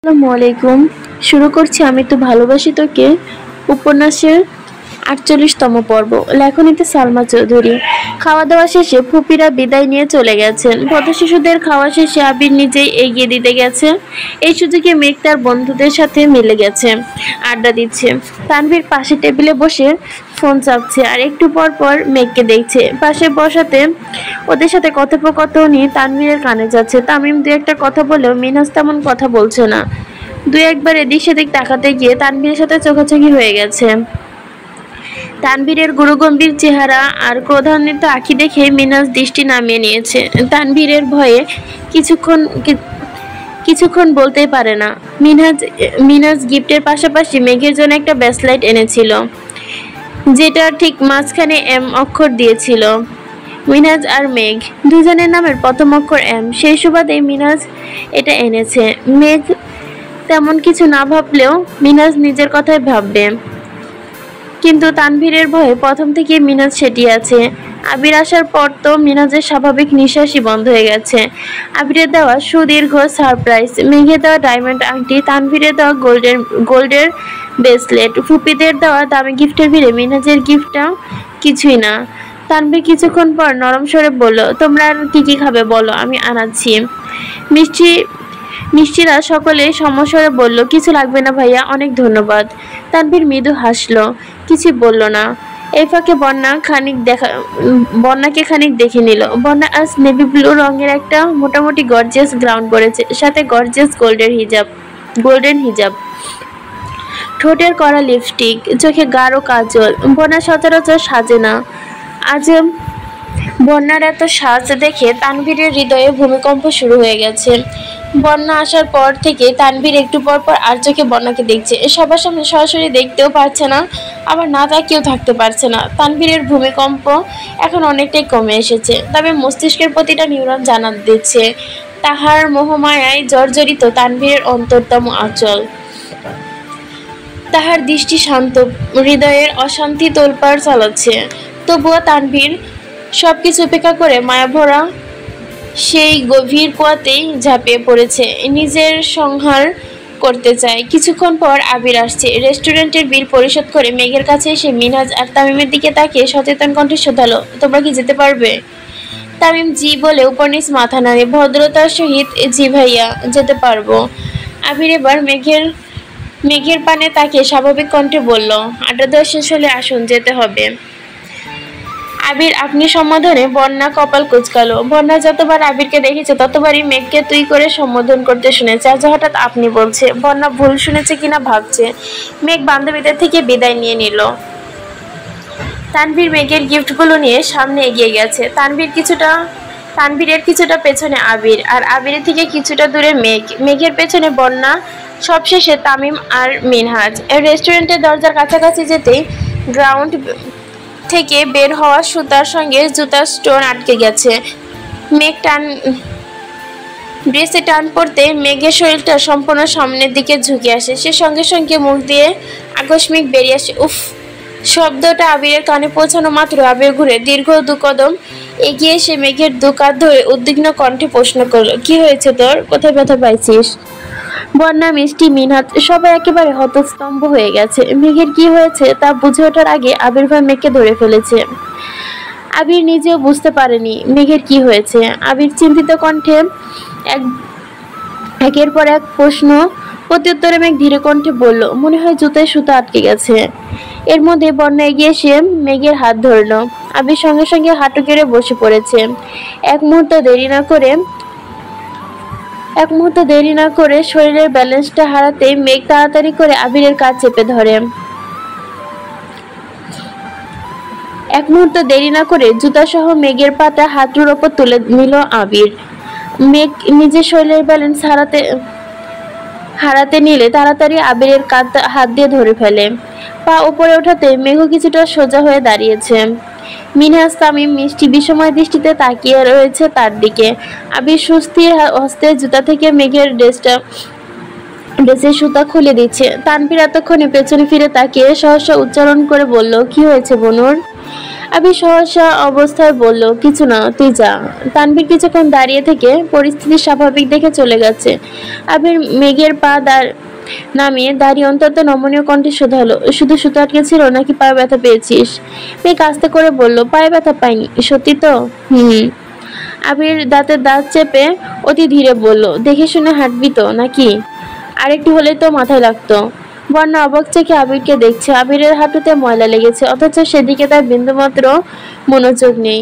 আসসালামু আলাইকুম। শুরু করছি আমি তো ভালোবাসি তোকে উপন্যাসের ৪৮তম পর্ব। লেখনীতে সালমা চৌধুরী। খাওয়া দাওয়া শেষে ফুপিরা বিদায় নিয়ে চলে গেছেন। পথশিশুদের খাওয়া শেষে আবির নিজেই এগিয়ে দিতে গেছে। এই সুযোগে মেঘ তার বন্ধুদের সাথে মিলে গেছে, আড্ডা দিচ্ছে। তানভীর পাশে টেবিলে বসে ফোন চাপছে আর একটু পর পর মেঘকে দেখছে। পাশে বসাতে ওদের সাথে কথোপকথনই তানভীরের কানে যাচ্ছে। তামিম দু একটা কথা বলেও মিনহাজ তেমন কথা বলছে না। দুই একবার এদিক সেদিক তাকাতে গিয়ে তানভীরের সাথে চোখাচোখি হয়ে গেছে। তানভীরের গুরুগম্ভীর চেহারা আর ক্রোধান্বিত আঁখি দেখে মিনহাজ দৃষ্টি নামিয়ে নিয়েছে। তানভীরের ভয়ে কিছুক্ষণ বলতেই পারে না। মিনহাজ গিফটের পাশাপাশি মেঘের জন্য একটা ব্রেসলেট এনেছিল, যেটা ঠিক মাঝখানে এম অক্ষর দিয়েছিল। মিনহাজ আর মেঘ দুজনের নামের প্রথম অক্ষর এম, সেই সুবাদে মিনহাজ এটা এনেছে। মেঘ তেমন কিছু না ভাবলেও মিনহাজ নিজের কথাই ভাববে, কিন্তু তানভীরের ভয়ে প্রথম থেকে মিনহাজ সেটি আছে। আবির আসার পর তো মিনহাজের স্বাভাবিক নিঃশ্বাসই বন্ধ হয়ে গেছে। আবিরের দেওয়া সুদীর্ঘ সারপ্রাইজ, মেঘে দেওয়া ডায়মন্ড আংটি, তানভীরের দেওয়া গোল্ডের ব্রেসলেট, ফুপিদের দেওয়া দামি গিফটের ভিড়ে মিনহাজের গিফটটা কিছুই না। তানভীর কিছুক্ষণ পর নরম স্বরে বলল, তোমরা আর কি খাবে বলো, আমি আনাচ্ছি। মিষ্টিরা সকলে সমস্বরে বলল, কিছু লাগবে না ভাইয়া, অনেক ধন্যবাদ। তানভীর মৃদু হাসলো, কিছু বলল না। এই ফাঁকে বন্যাকে খানিক দেখে নিল। বন্যা আজ নেভি ব্লু রঙের একটা মোটামুটি গর্জিয়াস গ্রাউন্ড পরেছে, সাথে গর্জিয়াস গোল্ডেন হিজাব, ঠোঁটের কড়া লিপস্টিক, চোখে গাঢ় কাজল। বন্যা সচরাচর সাজে না, আজ বন্যার এত সাজ দেখে তানভীরের হৃদয়ে ভূমিকম্প শুরু হয়ে গেছে। বন্যা আসার পর থেকে তানভীর একটু পর পর আর চোখে বন্যাকে দেখছে। সবার সামনে সরাসরি দেখতেও পারছে না, আবার না তাকিয়েও থাকতে পারছে না। তানভীরের ভূমিকম্প এখন অনেকটাই কমে এসেছে, তবে মস্তিষ্কের প্রতিটা নিউরন জানান দিচ্ছে তাহার মোহমায়ায় জর্জরিত তানভীরের অন্তরতম আঁচল। তাহার দৃষ্টি শান্ত, হৃদয়ের অশান্তি তোলপাড় চালাচ্ছে। তবুও তানভীর সবকিছু উপেক্ষা করে মায়াভরা সেই গভীর কুয়াতেই ঝাঁপিয়ে পড়েছে, নিজের সংহার করতে চায়। কিছুক্ষণ পর আবির আসছে। রেস্টুরেন্টের বিল পরিশোধ করে মেঘের কাছে এসে মিনহাজ আর তামিমের দিকে তাকিয়ে সচেতন কণ্ঠে শোধালো, তোমরা কি যেতে পারবে? তামিম জি বলে উপর নিচ মাথা নাড়ে, ভদ্রতার সহিত জি ভাইয়া, যেতে পারবো। আবির এবার মেঘের পানে তাকিয়ে স্বাভাবিক কণ্ঠে বলল, আড্ডা দেওয়া শেষ হলে আসুন, যেতে হবে। আবির আপনি সম্বোধনে বন্যা কপাল কুঁচকালো। বন্যা যতবার আবিরকে দেখেছে ততবারই মেঘকে তুই করে সম্বোধন করতে শুনেছে, আজ হঠাৎ আপনি বলছে। বন্যা ভুল শুনেছে কিনা ভাবছে। মেঘ বান্ধবীদের থেকে বিদায় নিয়ে নিল। তানভীর মেঘের গিফটগুলো নিয়ে সামনে এগিয়ে গেছে। তানভীরের কিছুটা পেছনে আবির, আর আবিরের থেকে কিছুটা দূরে মেঘের পেছনে বন্যা, সবশেষে তামিম আর মিনহাজ। রেস্টুরেন্টের দরজার কাছাকাছি যেতেই গ্রাউন্ড থেকে বের হওয়া সুতার সঙ্গে জুতার স্টোন আটকে গেছে। ব্রেসে টান পড়তে মেঘের শরীরটা সম্পূর্ণ সামনের দিকে ঝুঁকে আসে। সে সঙ্গে সঙ্গে মুখ দিয়ে আকস্মিক বেরিয়ে আসে উফ। শব্দটা আবিরের কানে পৌঁছানো মাত্র আবির ঘুরে দীর্ঘ 2 কদম এগিয়ে এসে মেঘের 2 কাঁধ ধরে উদ্বিগ্ন কণ্ঠে প্রশ্ন করলো, কি হয়েছে তোর, কোথায় ব্যথা পাইছিস? বন্যা, মিষ্টি, মিনহাজ সবাই একেবারে হতস্তম্ভ হয়ে গেছে। মেঘের কি হয়েছে তা বুঝে ওঠার আগে আবির্ভাব মেঘকে ধরে ফেলেছে। আবির নিজেও বুঝতে পারেনি মেঘের কি হয়েছে। আবির চিন্তিত কণ্ঠে একের পর এক প্রশ্ন প্রত্যুত্তরে মেঘ ধীরে কণ্ঠে বলল, মনে হয় জুতায় সুতা আটকে গেছে। এর মধ্যে বন্যা এগিয়ে এসে মেঘের হাত ধরল। আবির সঙ্গে সঙ্গে হাঁটু গেড়ে বসে পড়েছে। এক মুহূর্ত দেরি না করে শরীরের ব্যালেন্সটা হারাতেই মেঘ তাড়াতাড়ি করে আবিরের কাঁধ চেপে ধরে। জুতা সহ মেঘের পাতা হাঁটুর ওপর তুলে নিল আবির। মেঘ নিজের শরীরের ব্যালেন্স হারাতে নিলে তাড়াতাড়ি আবিরের কাঁধ হাত দিয়ে ধরে ফেলে। পা উপরে ওঠাতে মেঘ কিছুটা সোজা হয়ে দাঁড়িয়েছে। মিনহাজ, তামিম, মিষ্টি বিষময় দৃষ্টিতে তাকিয়ে রয়েছে তার দিকে। আবির সুস্থির হস্তে জুতা থেকে মেঘের ড্রেসের সুতা খুলে দিচ্ছে। তানভীর এতক্ষণে পেছনে ফিরে তাকিয়ে সহসা উচ্চারণ করে বলল, কি হয়েছে বনুর? আবির সহসা অবস্থায় বলল, কিছু না, তুই যা। তানভীর কিছুক্ষণ দাঁড়িয়ে থেকে পরিস্থিতি স্বাভাবিক দেখে চলে গেছে। আবির মেঘের পা নামিয়ে দাঁড়িয়ে অন্তত নমনীয় কণ্ঠে শোধালো, শুধু সুতো আটকেছিল নাকি পায়ে ব্যথা পেয়েছিস? মেঘ আস্তে করে বলল, পায়ে ব্যথা পাইনি। সত্যি তো? হুম। আবির দাঁতের দাঁত চেপে অতি ধীরে বলল, দেখে শুনে হাঁটবি তো নাকি? আরেকটু হলেই তো মাথায় লাগতো। বন্যা অবাক চোখে আবিরকে দেখছে। আবিরের হাঁটুতে ময়লা লেগেছে, অথচ সেদিকে তার বিন্দুমাত্র মনোযোগ নেই।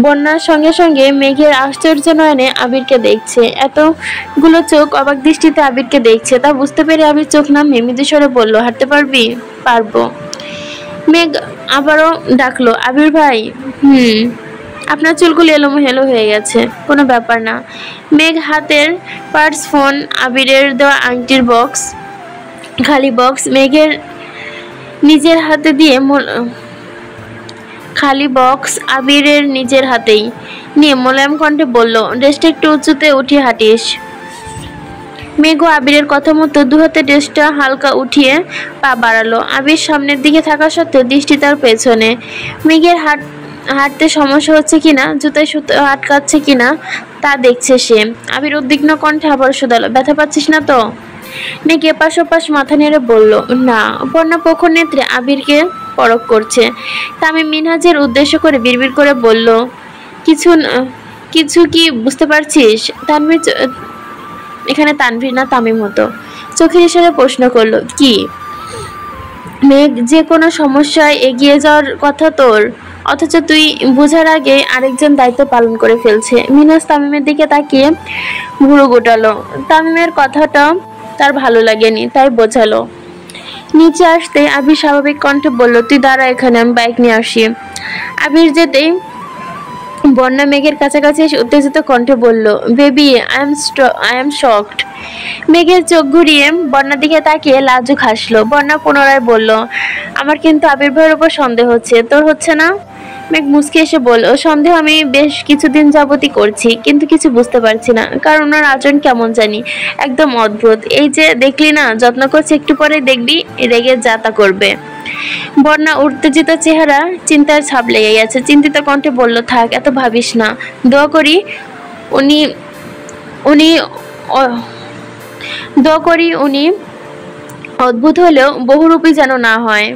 বন্যার সঙ্গে সঙ্গে মেঘের আশ্চর্য নয়নে আবিরকে দেখছে। এতগুলো চোখ অবাক দৃষ্টিতে আবিরকে দেখছে, তা বুঝতে পেরে আবির চোখ নামিয়ে মৃদু স্বরে বলল, হাঁটতে পারবি? পারবো। মেঘ আবারও ডাকলো, আবির ভাই। হুম। আপনার চুলগুলো এলোমেলো হয়ে গেছে। কোনো ব্যাপার না। মেঘ হাতের পার্স, ফোন, আবিরের দেওয়া আংটির বক্স, খালি বক্স মেঘের নিজের হাতে দিয়ে খালি বক্স আবিরের নিজের হাতেই নিয়ে মোলায়েম কণ্ঠে বলল, ড্রেসটা একটু উঁচুতে উঠিয়ে হাঁটিস। মেঘ আবিরের কথা মতো দুহাতে ড্রেসটা হালকা উঠিয়ে পা বাড়ালো। আবির সামনের দিকে থাকা সত্ত্বেও দৃষ্টি তার পেছনে। মেঘের হাঁটতে সমস্যা হচ্ছে কিনা, জুতায় সুতো আটকাচ্ছে কিনা তা দেখছে সে। আবির উদ্বিগ্ন কণ্ঠে আবার শোধালো, ব্যথা পাচ্ছিস না তো? মেঘ এপাশ ওপাশ মাথা নেড়ে বলল, না। বন্যা প্রখর নেত্রে আবিরকে পরখ করছে। তামিম মিনহাজের উদ্দেশ্য করে বিড়বিড় করে বলল, কিছু কি বুঝতে পারছিস? তানভীর, এখানে তানভীর না তামিম হতো, চোখের ইশারায় প্রশ্ন করলো, কি? মেঘ, যে কোনো সমস্যায় এগিয়ে যাওয়ার কথা তোর, অথচ তুই বোঝার আগে আরেকজন দায়িত্ব পালন করে ফেলছে। মিনহাজ তামিমের দিকে তাকিয়ে ভুরু গোটালো। তামিমের কথাটা তার ভালো লাগেনি, তাই বোঝালো। নিচে আসতে আবির স্বাভাবিক কণ্ঠে বলল, তুই দাঁড়া এখানে, আমি বাইক নিয়ে আসি। আবির যেতেই বন্যা মেঘের কাছাকাছি এসে উত্তেজিত কণ্ঠে বলল, বেবি, আই এম শকড। মেঘের চোখ ঘুরিয়ে বন্যার দিকে তাকিয়ে লাজুক হাসলো। বন্যা পুনরায় বলল, আমার কিন্তু আবির ভাইয়ের উপর সন্দেহ হচ্ছে, তোর হচ্ছে না? মেঘ মুচকি এসে বলল, সন্দেহ আমি বেশ কিছুদিন যাবতই করছি, কিন্তু কিছু বুঝতে পারছি না, কারণ ওনার আচরণ কেমন জানি, একদম অদ্ভুত। এই যে দেখলি না, যত্ন করছে, একটু পরে দেখবি রেগে যা তা করবে। বন্যা উত্তেজিত চেহারা, চিন্তার ছাপ লেগে গেছে। চিন্তিত কণ্ঠে বলল, থাক, এত ভাবিস না। দোয়া করি উনি অদ্ভুত হলেও বহুরূপী যেন না হয়।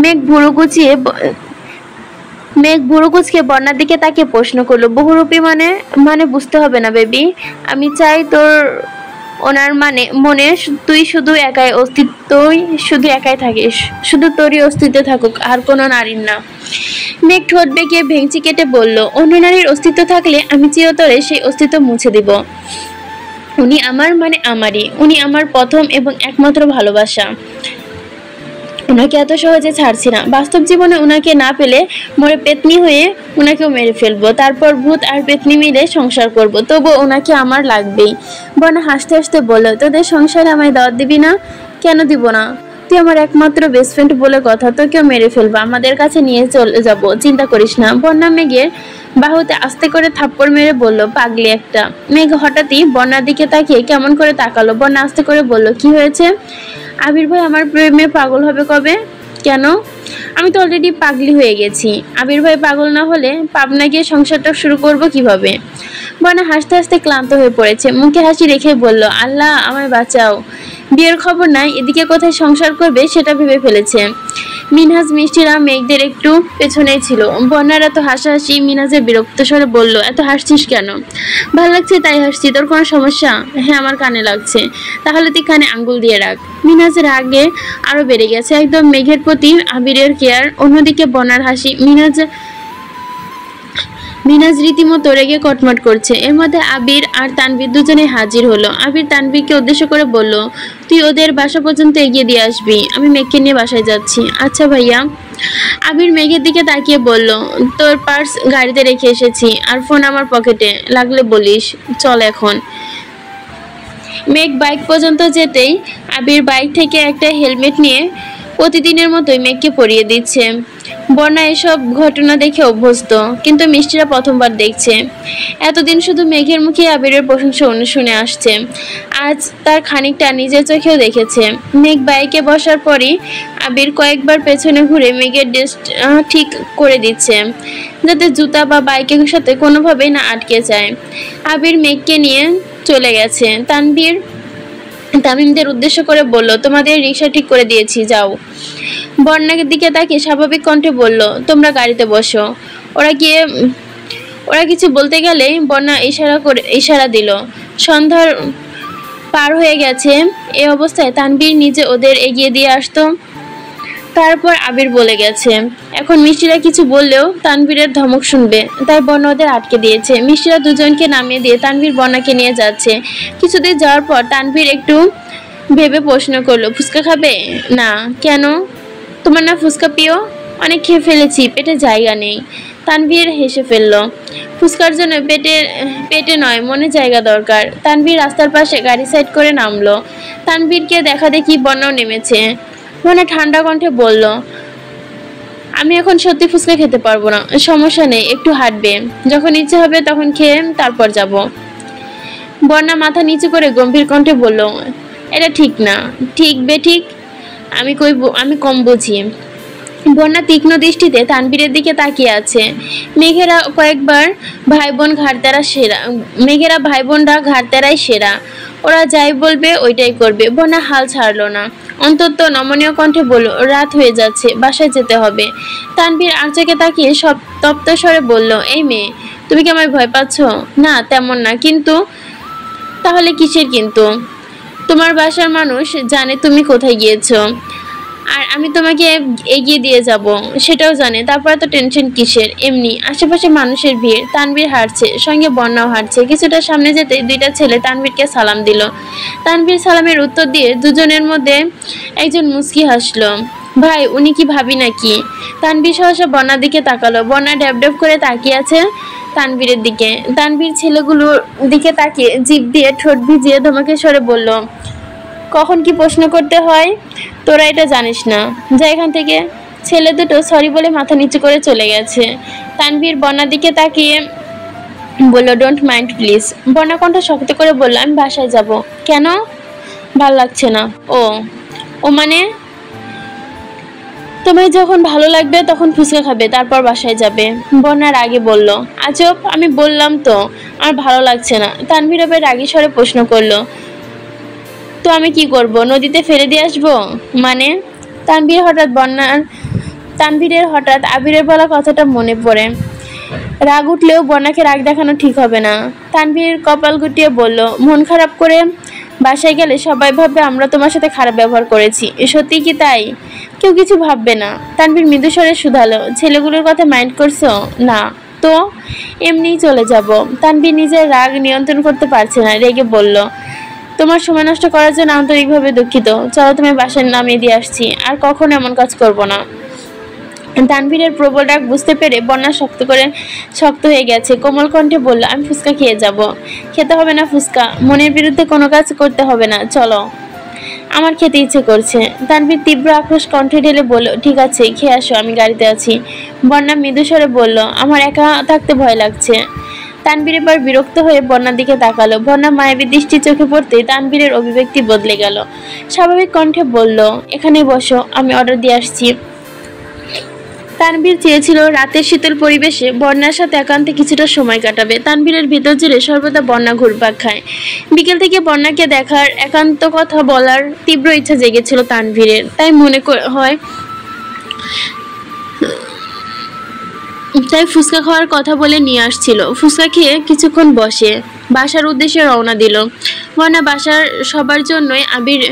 মেঘ ভুরু কুচকে বন্যার দিকে তাকে প্রশ্ন করলো, বহুরূপী মানে বুঝতে হবে না বেবি। আমি চাই তোর ওনার মনে তুই শুধু একাই থাকিস, শুধু তোরই অস্তিত্ব থাকুক, আর কোনো নারীর না। মেঘ ঠোঁট বেঁকিয়ে ভেঙচি কেটে বলল, অন্য নারীর অস্তিত্ব থাকলে আমি চিরতরে সেই অস্তিত্ব মুছে দিব। উনি আমারই, উনি আমার প্রথম এবং একমাত্র ভালোবাসা। ওনাকে এত সহজে ছাড়ছি না। বাস্তব জীবনে ওনাকে না পেলে মরে পেতনি হয়ে ওনাকেও মেরে ফেলবো, তারপর ভূত আর পেতনি মিলে সংসার করব, তবু ওনাকে আমার লাগবেই। বনা হাসতে হাসতে বলল, তোদের সংসারে আমায় দাওয়াত দিবি না? কেন দিব না? তুই আমার একমাত্র বেস্ট ফ্রেন্ড বলে কথা, তোকেও মেরে ফেলবো, আমাদের কাছে নিয়ে চলে যাব, চিন্তা করিস না। বন্যা মেঘের বাহুতে আস্তে করে থাপ্পড় মেরে বলল, পাগলি একটা। মেঘ হঠাৎই বন্যার দিকে তাকিয়ে কেমন করে তাকালো। বন্যা আস্তে করে বলল, কি হয়েছে? আবির ভাই আমার প্রেমে পাগল হবে কবে? কেন? আমি তো অলরেডি পাগলি হয়ে গেছি। আবির ভাই পাগল না হলে পাবনা গিয়ে সংসারটা শুরু করব কিভাবে? বনা হাসতে হাসতে ক্লান্ত হয়ে পড়েছে, মুখে হাসি রেখে বলল, আল্লাহ আমায় বাঁচাও। বিয়ের খবর নাই, এদিকে কোথায় সংসার করবে সেটা ভেবে ফেলেছে। মিনহাজ মিষ্টিরা মেঘদের একটু পেছনেই ছিল। বন্যার এত হাসাহাসি মিনহাজের বিরক্ত স্বরে বলল, এত হাসছিস কেন? ভালো লাগছে তাই হাসছি, তোর কোনো সমস্যা? হ্যাঁ, আমার কানে লাগছে। তাহলে তুই কানে আঙ্গুল দিয়ে রাখ। মিনহাজের আগে আরো বেড়ে গেছে, একদম মেঘের প্রতি আবিরের কেয়ার। অন্যদিকে বন্যার হাসি, মিনহাজ রীতিমতো রেগে কটমট করছে। এর মধ্যে আবির আর তানভীর দুজনে হাজির হলো। আবির তানভীরকে উদ্দেশ্য করে বলল, তুই ওদের বাসা পর্যন্ত এগিয়ে দিয়ে আসবি, আমি মেঘকে নিয়ে বাসায় যাচ্ছি। আচ্ছা ভাইয়া। আবির মেঘের দিকে তাকিয়ে বলল, তোর পার্স গাড়িতে রেখে এসেছি, আর ফোন আমার পকেটে, লাগলে বলিস। চল এখন। মেঘ বাইক পর্যন্ত যেতেই আবির বাইক থেকে একটা হেলমেট নিয়ে প্রতিদিনের মতোই মেঘকে পরিয়ে দিচ্ছে। বন্যা এসব ঘটনা দেখে অভ্যস্ত, কিন্তু মিষ্টিরা প্রথমবার দেখছে। এতদিন শুধু মেঘের মুখে আবিরের প্রশংসা শুনে আসছে, আজ তার খানিকটা নিজের চোখেও দেখেছে। মেঘ বাইকে বসার পরই আবির কয়েকবার পেছনে ঘুরে মেঘের ড্রেস ঠিক করে দিচ্ছে, যাতে জুতা বা বাইকের সাথে কোনোভাবেই না আটকে যায়। আবির মেঘকে নিয়ে চলে গেছে। তানভীর তামিমদের উদ্দেশ্য করে বলল, তোমাদের রিক্সা ঠিক করে দিয়েছি, যাও। বন্যার দিকে তাকে স্বাভাবিক কণ্ঠে বলল, তোমরা গাড়িতে বসো। ওরা কিছু বলতে গেলেই বন্যা ইশারা দিল। সন্ধ্যার পার হয়ে গেছে। এই অবস্থায় তানভীর নিজে ওদের এগিয়ে দিয়ে আসতো। তারপর আবির বলে গেছে। এখন মিষ্টিরা কিছু বললেও তানভীরের ধমক শুনবে, তাই বন্যা ওদের আটকে দিয়েছে। মিষ্টিরা দুজনকে নামিয়ে দিয়ে তানভীর বন্যাকে নিয়ে যাচ্ছে। কিছুদিন যাওয়ার পর তানভীর একটু ভেবে প্রশ্ন করলো, ফুচকা খাবে? না। কেন? তোমার না ফুচকা প্রিয়? অনেক খেয়ে ফেলেছি, পেটে জায়গা নেই। তানভীর হেসে ফেলল। ফুচকার জন্য পেটে নয়, মনে জায়গা দরকার। তানভীর রাস্তার পাশে গাড়ি সাইড করে নামলো। তানভীরকে দেখা দেখি বন্যাও নেমেছে। বন্যা ঠান্ডা কণ্ঠে বলল, আমি এখন সত্যি ফুচকা খেতে পারবো না। সমস্যা নেই, একটু হাঁটবে, যখন ইচ্ছে হবে তখন খেয়ে তারপর যাব। বন্যা মাথা নিচু করে গম্ভীর কণ্ঠে বলল, এটা ঠিক না। ঠিক বেঠিক আমি কম বুঝি। বন্যা তীক্ষ্ণ দৃষ্টিতে তানভীরের দিকে তাকিয়ে আছে। মেঘেরা ভাই বোনরা ঘাড়তেরাই সেরা। ওরা যাই বলবে ওইটাই করবে। বন্যা হাল ছাড়লো না। অন্তত নমনীয় কণ্ঠে বলল, রাত হয়ে যাচ্ছে, বাসায় যেতে হবে। তানভীর আঁচকে তাকিয়ে সব তপ্ত স্বরে বলল, এই মেয়ে, তুমি কি আমায় ভয় পাচ্ছ? না, তেমন না। কিন্তু? তাহলে কিসের কিন্তু? তোমার বাসার মানুষ জানে তুমি কোথায় গিয়েছো, আর আমি তোমাকে এগিয়ে দিয়ে যাব, সেটাও জানে। তারপর তো টেনশন কিসের? এমনি আশেপাশে মানুষের ভিড়। তানভীর হাঁটছে, সঙ্গে বন্যাও হাঁটছে। কিছুটা সামনে যেতে দুইটা ছেলে তানভীরকে সালাম দিল। তানভীর সালামের উত্তর দিয়ে দুজনের মধ্যে একজন মুচকি হাসলো। ভাই, উনি কি ভাবি নাকি? তানভীর সহসা বন্যার দিকে তাকালো। বন্যা ড্যাব করে তাকিয়ে আছে তানভীরের দিকে। তানভীর ছেলেগুলোর দিকে তাকিয়ে জিভ দিয়ে ঠোঁট ভিজিয়ে ধমকে স্বরে বলল, কখন কি প্রশ্ন করতে হয় তোরা এটা জানিস না, যা এখান থেকে। ছেলে দুটো সরি বলে মাথা নিচু করে চলে গেছে। তানভীর বন্যার দিকে তাকিয়ে বলল, ডোন্ট মাইন্ড প্লিজ। বন্যা কণ্ঠ শক্ত করে বলল, আমি বাসায় যাব। কেন? ভাল লাগছে না। ও মানে? তোমায় যখন ভালো লাগবে তখন ফুচকা খাবে, তারপর বাসায় যাবে। বন্যার আগে বলল। আজব, আমি বললাম তো আমার ভালো লাগছে না। তানভীর আবার রাগী স্বরে প্রশ্ন করলো, তো আমি কি করব? নদীতে ফেলে দিয়ে আসবো? মানে? তানভীরের হঠাৎ আবিরের বলা কথাটা মনে পড়ে। রাগ উঠলেও বন্যাকে রাগ দেখানো ঠিক হবে না। তানভীর কপাল গুটিয়ে বলল, মন খারাপ করে বাসায় গেলে সবাই ভাববে আমরা তোমার সাথে খারাপ ব্যবহার করেছি। সত্যি কি তাই? কেউ কিছু ভাববে না। তানভীর মৃদু স্বরে শুধালো, ছেলেগুলোর কথা মাইন্ড করছো? না তো, এমনিই চলে যাব। তানভীর নিজের রাগ নিয়ন্ত্রণ করতে পারছে না, রেগে বলল, তোমার সময় নষ্ট করার জন্য আন্তরিকভাবে দুঃখিত। চলো, তুমি বাসায় নামিয়ে দিয়ে আসছি। আর কখনো এমন কাজ করব না। তানভীরের প্রবল রাগ বুঝতে পেরে বন্যা শক্ত হয়ে গেছে। কোমল কণ্ঠে বলল, আমি ফুচকা খেয়ে যাব। খেতে হবে না ফুচকা, মনের বিরুদ্ধে কোনো কাজ করতে হবে না, চলো। আমার খেতে ইচ্ছে করছে। তানভীর তীব্র আক্রোশ কণ্ঠে ঢেলে বলল, ঠিক আছে, খেয়ে আসো, আমি গাড়িতে আছি। বন্যা মৃদু স্বরে বলল, আমার একা থাকতে ভয় লাগছে। তানভীর এবার বিরক্ত হয়ে বন্যার দিকে তাকালো। বন্যা মায়াবী দৃষ্টি চোখে পড়তেই তানভীরের অভিব্যক্তি বদলে গেল। স্বাভাবিক কণ্ঠে বলল, এখানে বসো, আমি অর্ডার দিয়ে আসছি। তানভীর চেয়েছিল রাতের শীতল পরিবেশে বন্যার সাথে একান্তে কিছুটা সময় কাটাবে। তানভীরের ভিতর জুড়ে সর্বদা বন্যা ঘুরপাক খায়। বিকেল থেকে বন্যাকে দেখার, একান্ত কথা বলার তীব্র ইচ্ছা জেগেছিল তানভীরের। তাই ফুচকা খাওয়ার কথা বলে নিয়ে আসছিল। ফুচকা খেয়ে কিছুক্ষণ বসে বাসার উদ্দেশ্যে রওনা দিল। বন্যা বাসার সবার জন্যই আবির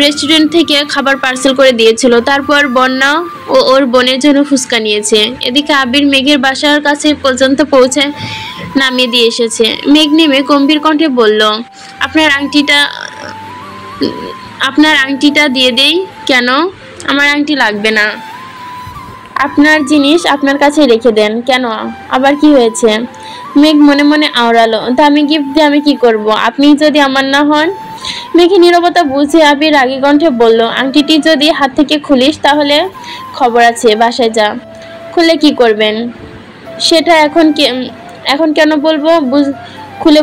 রেস্টুরেন্ট থেকে খাবার পার্সেল করে দিয়েছিল। তারপর বন্যা ও ওর বোনের জন্য ফুচকা নিয়েছে। এদিকে আবির মেঘের বাসার কাছে পর্যন্ত পৌঁছে নামিয়ে দিয়ে এসেছে। মেঘ নেমে গম্ভীর কণ্ঠে বলল, আপনার আংটিটা দিয়ে দেই। কেন? আমার আংটি লাগবে না। আপনার জিনিস আপনার কাছে রেখে দেন। কেন, আবার কি হয়েছে? মেঘ মনে মনে আওড়ালো, দামি গিফট দিয়ে আমি কি করব? আপনি যদি আমার না হন। মেঘের নীরবতা বুঝে আবির রাগী কণ্ঠে বলল, আংটিটি যদি হাত থেকে খুলিস তাহলে খবর আছে, বাসায় যা। খুলে কি করবেন সেটা এখন কেন বলবো? খুলে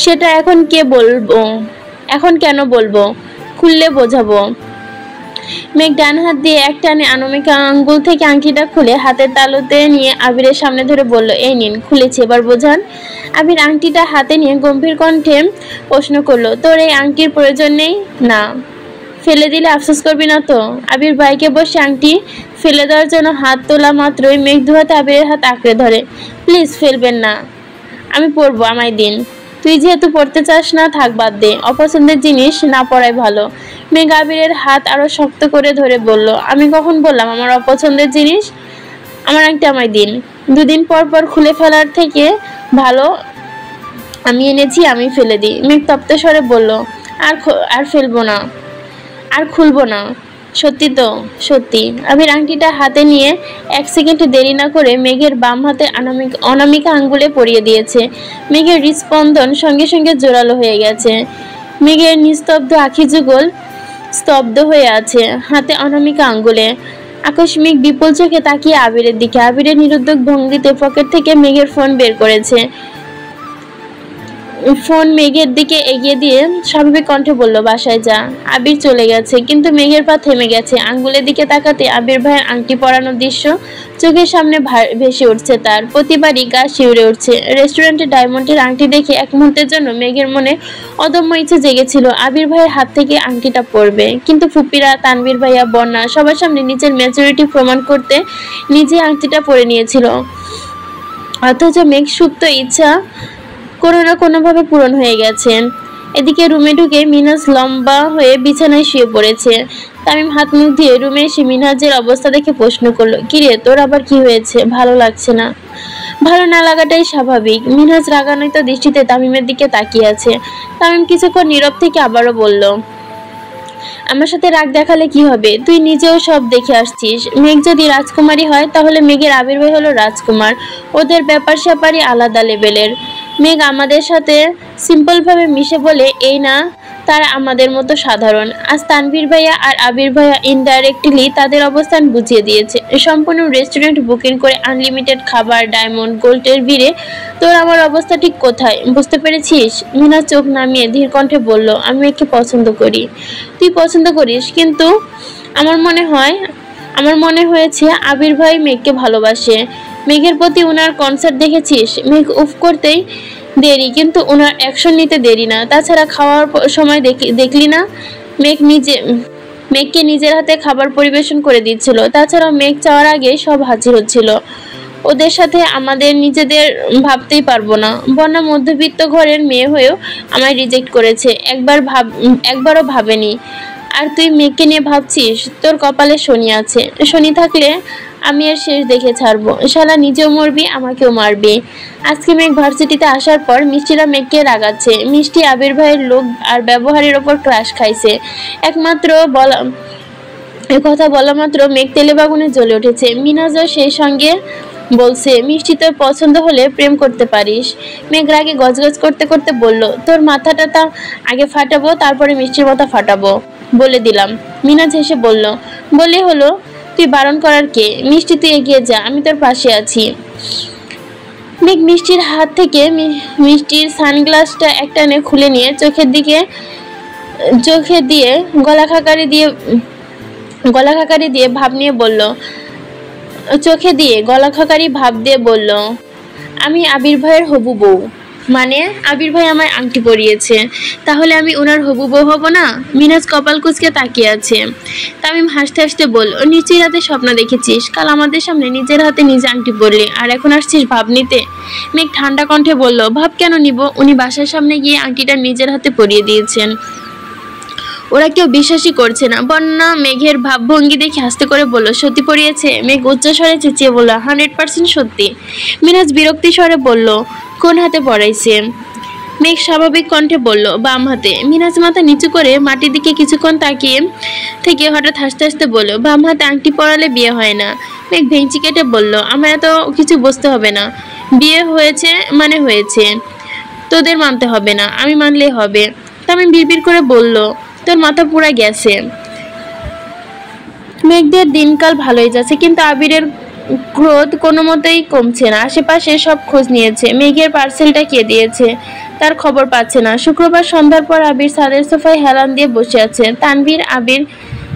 সেটা এখন কে বলবো? এখন কেন বলবো? খুললে বোঝাবো। মেঘ ডান হাত দিয়ে এক টানে অনামিকা আঙ্গুল থেকে আংটিটা খুলে হাতের তালুতে নিয়ে আবিরের সামনে ধরে বলল, এই নিন, খুলেছি, এবার বোঝান। আবির আংটিটা হাতে নিয়ে গম্ভীর কণ্ঠে প্রশ্ন করলো, তোর এই আংটির প্রয়োজন নেই না? ফেলে দিলে আফসোস করবি না তো? আবির বাইকে বসে আংটি ফেলে দেওয়ার জন্য হাত তোলা মাত্রই মেঘ দুহাতে আবিরের হাত আঁকড়ে ধরে। প্লিজ ফেলবেন না, আমি পরবো, আমায় দিন। তুই যেহেতু পড়তে চাস না, থাক, বাদ দে, অপছন্দের জিনিস না পড়াই ভালো। মেঘ আবিরের হাত আরো শক্ত করে ধরে বলল, আমি কখন বললাম আমার অপছন্দের জিনিস? আমার আংটি আমায় দিন। দুদিন পর পর খুলে ফেলার থেকে ভালো আমি এনেছি, আমি ফেলে দিই। মেঘ তপ্ত স্বরে বলল, আর ফেলবো না, আর খুলবো না। সত্যি তো? সত্যি। আবির আংটিটা হাতে নিয়ে এক সেকেন্ড দেরি না করে মেঘের বাম হাতে অনামিকা আঙ্গুলে পরিয়ে দিয়েছে। মেঘের হৃদস্পন্দন সঙ্গে সঙ্গে জোরালো হয়ে গেছে। মেঘের নিস্তব্ধ আখি যুগল স্তব্ধ হয়ে আছে হাতে অনামিকা আঙ্গুলে। আকস্মিক বিপুল চোখে তাকিয়ে আবিরের দিকে। আবিরের নিরুদ্যোগ ভঙ্গিতে পকেট থেকে মেঘের ফোন বের করেছে। ফোন মেঘের দিকে এগিয়ে দিয়ে স্বাভাবিক কণ্ঠে বলল, বাসায় যা। আবির চলে গেছে, কিন্তু মেঘের পা থেমে গেছে। আঙ্গুলের দিকে তাকাতে আবির ভাইয়ের আংটি পরানোর দৃশ্য চোখের সামনে ভেসে উঠছে। তার প্রতিবারই গা শিউরে উঠছে। রেস্টুরেন্টে ডায়মন্ডের আংটি দেখে এক মুহূর্তের জন্য মেঘের মনে অদম্য ইচ্ছে জেগেছিল আবির ভাইয়ের হাত থেকে আংটিটা পরবে, কিন্তু ফুপিরা, তানভীর ভাইয়া, বন্যা সবার সামনে নিজের ম্যাচুরিটি প্রমাণ করতে নিজে আংটিটা পরে নিয়েছিল। অথচ মেঘ সুপ্ত ইচ্ছা কোনো না কোনোভাবে পূরণ হয়ে গেছে। এদিকে রুমে ঢুকে মিনহাজ লম্বা হয়ে বিছানায় শুয়ে পড়েছে। তামিম হাত মুখ দিয়ে রুমে এসে মিনহাজের অবস্থা দেখে প্রশ্ন করলো, কিরে, তোর আবার কি হয়েছে? ভালো লাগছে না? ভালো না লাগাটাই স্বাভাবিক। মিনহাজ রাগান্বিত দৃষ্টিতে তামিমের দিকে তাকিয়ে আছে। তামিম কিছুক্ষণ নীরব থেকে আবারও বলল, আমার সাথে রাগ দেখালে কি হবে? তুই নিজেও সব দেখে আসছিস। মেঘ যদি রাজকুমারী হয় তাহলে মেঘের আবির্ভাব হলো রাজকুমার। ওদের ব্যাপার স্যাপারই আলাদা লেভেলের। মেঘ আমাদের সাথে সিম্পল ভাবে মিশে বলে এই না তারা আমাদের মতো সাধারণ। আজ তানভীর ভাইয়া আর আবির ভাইয়া ইনডাইরেক্টলি তাদের অবস্থান বুঝিয়ে দিয়েছে। সম্পূর্ণ রেস্টুরেন্ট বুকিং করে আনলিমিটেড খাবার, ডায়মন্ড, গোল্ডের ভিড়ে তোর আমার অবস্থা ঠিক কোথায় বুঝতে পেরেছিস? মিনা চোখ নামিয়ে ধীর কণ্ঠে বলল, আমি একে পছন্দ করি। তুই পছন্দ করিস, কিন্তু আমার মনে হয়েছে আবির ভাই মেঘকে ভালোবাসে। মেঘের প্রতি উনার কনসার্ট দেখেছিস? মেঘ উফ করতেই দেরি, কিন্তু উনার অ্যাকশন নিতে দেরি না। তাছাড়া খাওয়ার সময় দেখলি না মেঘকে নিজের হাতে খাবার পরিবেশন করে দিচ্ছিল। তাছাড়াও মেঘ চাওয়ার আগে সব হাজির হচ্ছিল। ওদের সাথে আমাদের নিজেদের ভাবতেই পারবো না। বন্যা মধ্যবিত্ত ঘরের মেয়ে হয়েও আমায় রিজেক্ট করেছে, একবারও ভাবেনি। আর তুই মেঘকে নিয়ে ভাবছিস? তোর কপালে শনি আছে। শনি থাকলে আমি এর শেষ দেখে ছাড়বো। শালা নিজেও মরবি, আমাকেও মারবি। আজকে মেঘ ভার্সিটিতে আসার পর মিষ্টিরা মেঘকে রাগাচ্ছে। মিষ্টি আবির ভাইয়ের লোক আর ব্যবহারের ওপর ক্রাশ খাইছে। কথা বলা মাত্র মেঘ তেলে বাগুনে জ্বলে উঠেছে। মিনাজও সেই সঙ্গে বলছে, মিষ্টি তোর পছন্দ হলে প্রেম করতে পারিস। মেঘ রাগে গজগজ করতে করতে বলল, তোর মাথাটা আগে ফাটাবো, তারপরে মিষ্টির মাথা ফাটাবো, বলে দিলাম। মিনাজ হেসে বলল, বলে হলো, তুই বারণ করার কে? মিষ্টি তুই এগিয়ে যা, আমি তোর পাশে আছি। মেঘ মিষ্টির হাত থেকে মিষ্টির সানগ্লাসটা একটানে খুলে নিয়ে চোখে দিয়ে গলা খাকারি দিয়ে ভাব নিয়ে বলল, আমি আবির ভাইয়ের হবু বউ। মানে আবির ভাই আমায় আংটি পরিয়েছে, তাহলে আমি ওনার হবু বউ হব না? মিনাজ কপাল কুঁচকে তাকিয়ে আছে। তামিম হাসতে হাসতে বলল, নিশ্চয়ই রাতে স্বপ্ন দেখেছিস, কাল আমাদের সামনে নিজের হাতে নিজে আংটি পরলি, আর এখন আসছিস ভাব নিতে? মেঘ ঠান্ডা কণ্ঠে বলল, ভাব কেন নিব? উনি বাসার সামনে গিয়ে আংটিটা নিজের হাতে পরিয়ে দিয়েছেন, ওরা কেউ বিশ্বাসই করছে না। বন্যা মেঘের ভাবভঙ্গি দেখে হাসতে করে বলল, সত্যি পড়িয়েছে? মেঘ উচ্চস্বরে চেঁচিয়ে বলল, 100% সত্যি। মিনাজ বিরক্তি স্বরে বলল, কোন হাতে পড়াইছে? মেঘ স্বাভাবিক কণ্ঠে বলল, বাম হাতে। মিনাজ মাথা নিচু করে মাটির দিকে কিছুক্ষণ তাকিয়ে থেকে হঠাৎ হাসতে হাসতে বলল, বাম হাতে আংটি পরালে বিয়ে হয় না। মেঘ ভেঙচি কেটে বলল, আমার এত কিছু বুঝতে হবে না, বিয়ে হয়েছে মানে হয়েছে, তোদের মানতে হবে না, আমি মানলেই হবে। তামিম বিড়বিড় করে বলল, তোর মাথা পুরা গেছে। মেঘদের দিনকাল ভালোই যাচ্ছে, কিন্তু আবিরের ক্রোধ কোনো মতেই কমছে না। আশেপাশে সব খোঁজ নিয়েছে, মেঘের পার্সেলটা কে দিয়েছে তার খবর পাচ্ছে না। শুক্রবার সন্ধ্যার পর আবির ছাদের সোফায় হেলান দিয়ে বসে আছে। তানভীর আবির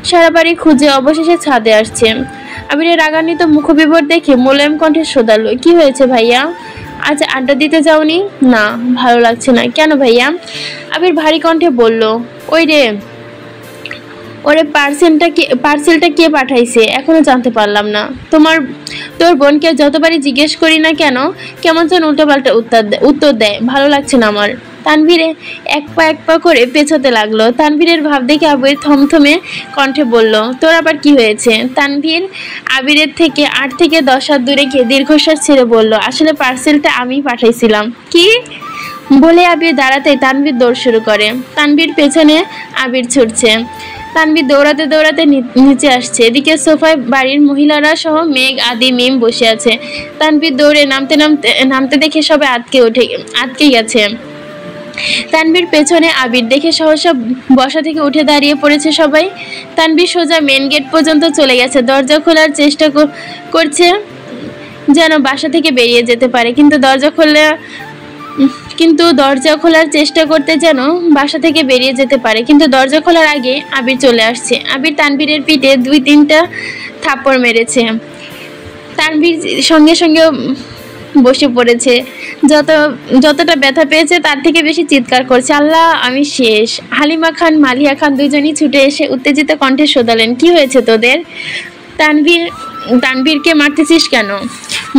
সারা বাড়ি খুঁজে অবশেষে ছাদে আসছে। আবিরের রাগান্বিত মুখবিবর দেখে মোলায়েম কণ্ঠে শোধালো, কি হয়েছে ভাইয়া, আজ আড্ডা দিতে যাওনি? না, ভালো লাগছে না। কেন ভাইয়া? আবির ভারী কণ্ঠে বলল, ওরে পার্সেলটা কে পাঠাইছে এখনো জানতে পারলাম না। তোর বোনকে যতবারই জিজ্ঞেস করি না কেন কেমন যেন উল্টোপাল্টা উত্তর দেয়, ভালো লাগছে না আমার। তানভীর এক পা করে পেছাতে লাগলো। তানভীরের ভাব দেখে আবির থমথমে কণ্ঠে বলল, তোর আবার কি হয়েছে? তানভীর আবিরের থেকে 8 থেকে 10 হাত দূরে গিয়ে দীর্ঘশ্বাস ছেড়ে বলল, আসলে পার্সেলটা আমি পাঠাইছিলাম। কি বলে আবির দাঁড়াতেই তানভীর দৌড় শুরু করে। তানভীর পেছনে আবির ছুটছে। তানভীর দৌড়াতে দৌড়াতে নিচে আসছে। এদিকে সোফায় বাড়ির মহিলারা সহ মেঘ, আদি, মিম বসে আছে। তানভীর দৌড়ে নামতে দেখে সবাই আটকে গেছে। তানভীর পেছনে আবির দেখে সহসা বসা থেকে উঠে দাঁড়িয়ে পড়েছে সবাই। তানভীর সোজা মেন গেট পর্যন্ত চলে গেছে, দরজা খোলার চেষ্টা করছে যেন বাসা থেকে বেরিয়ে যেতে পারে, কিন্তু দরজা খোলার চেষ্টা করতে যেন বাসা থেকে বেরিয়ে যেতে পারে, কিন্তু দরজা খোলার আগে আবির চলে আসছে। আবির তানভীরের পিঠে 2-3টা থাপ্পড় মেরেছে। তানভীর সঙ্গে সঙ্গে বসে পড়েছে। যতটা ব্যথা পেয়েছে তার থেকে বেশি চিৎকার করছে, আল্লাহ আমি শেষ। হালিমা খান, মালিয়া খান দুজনই ছুটে এসে উত্তেজিত কণ্ঠে শোধালেন, কি হয়েছে তোদের? তানভীরকে মারতেছিস কেন?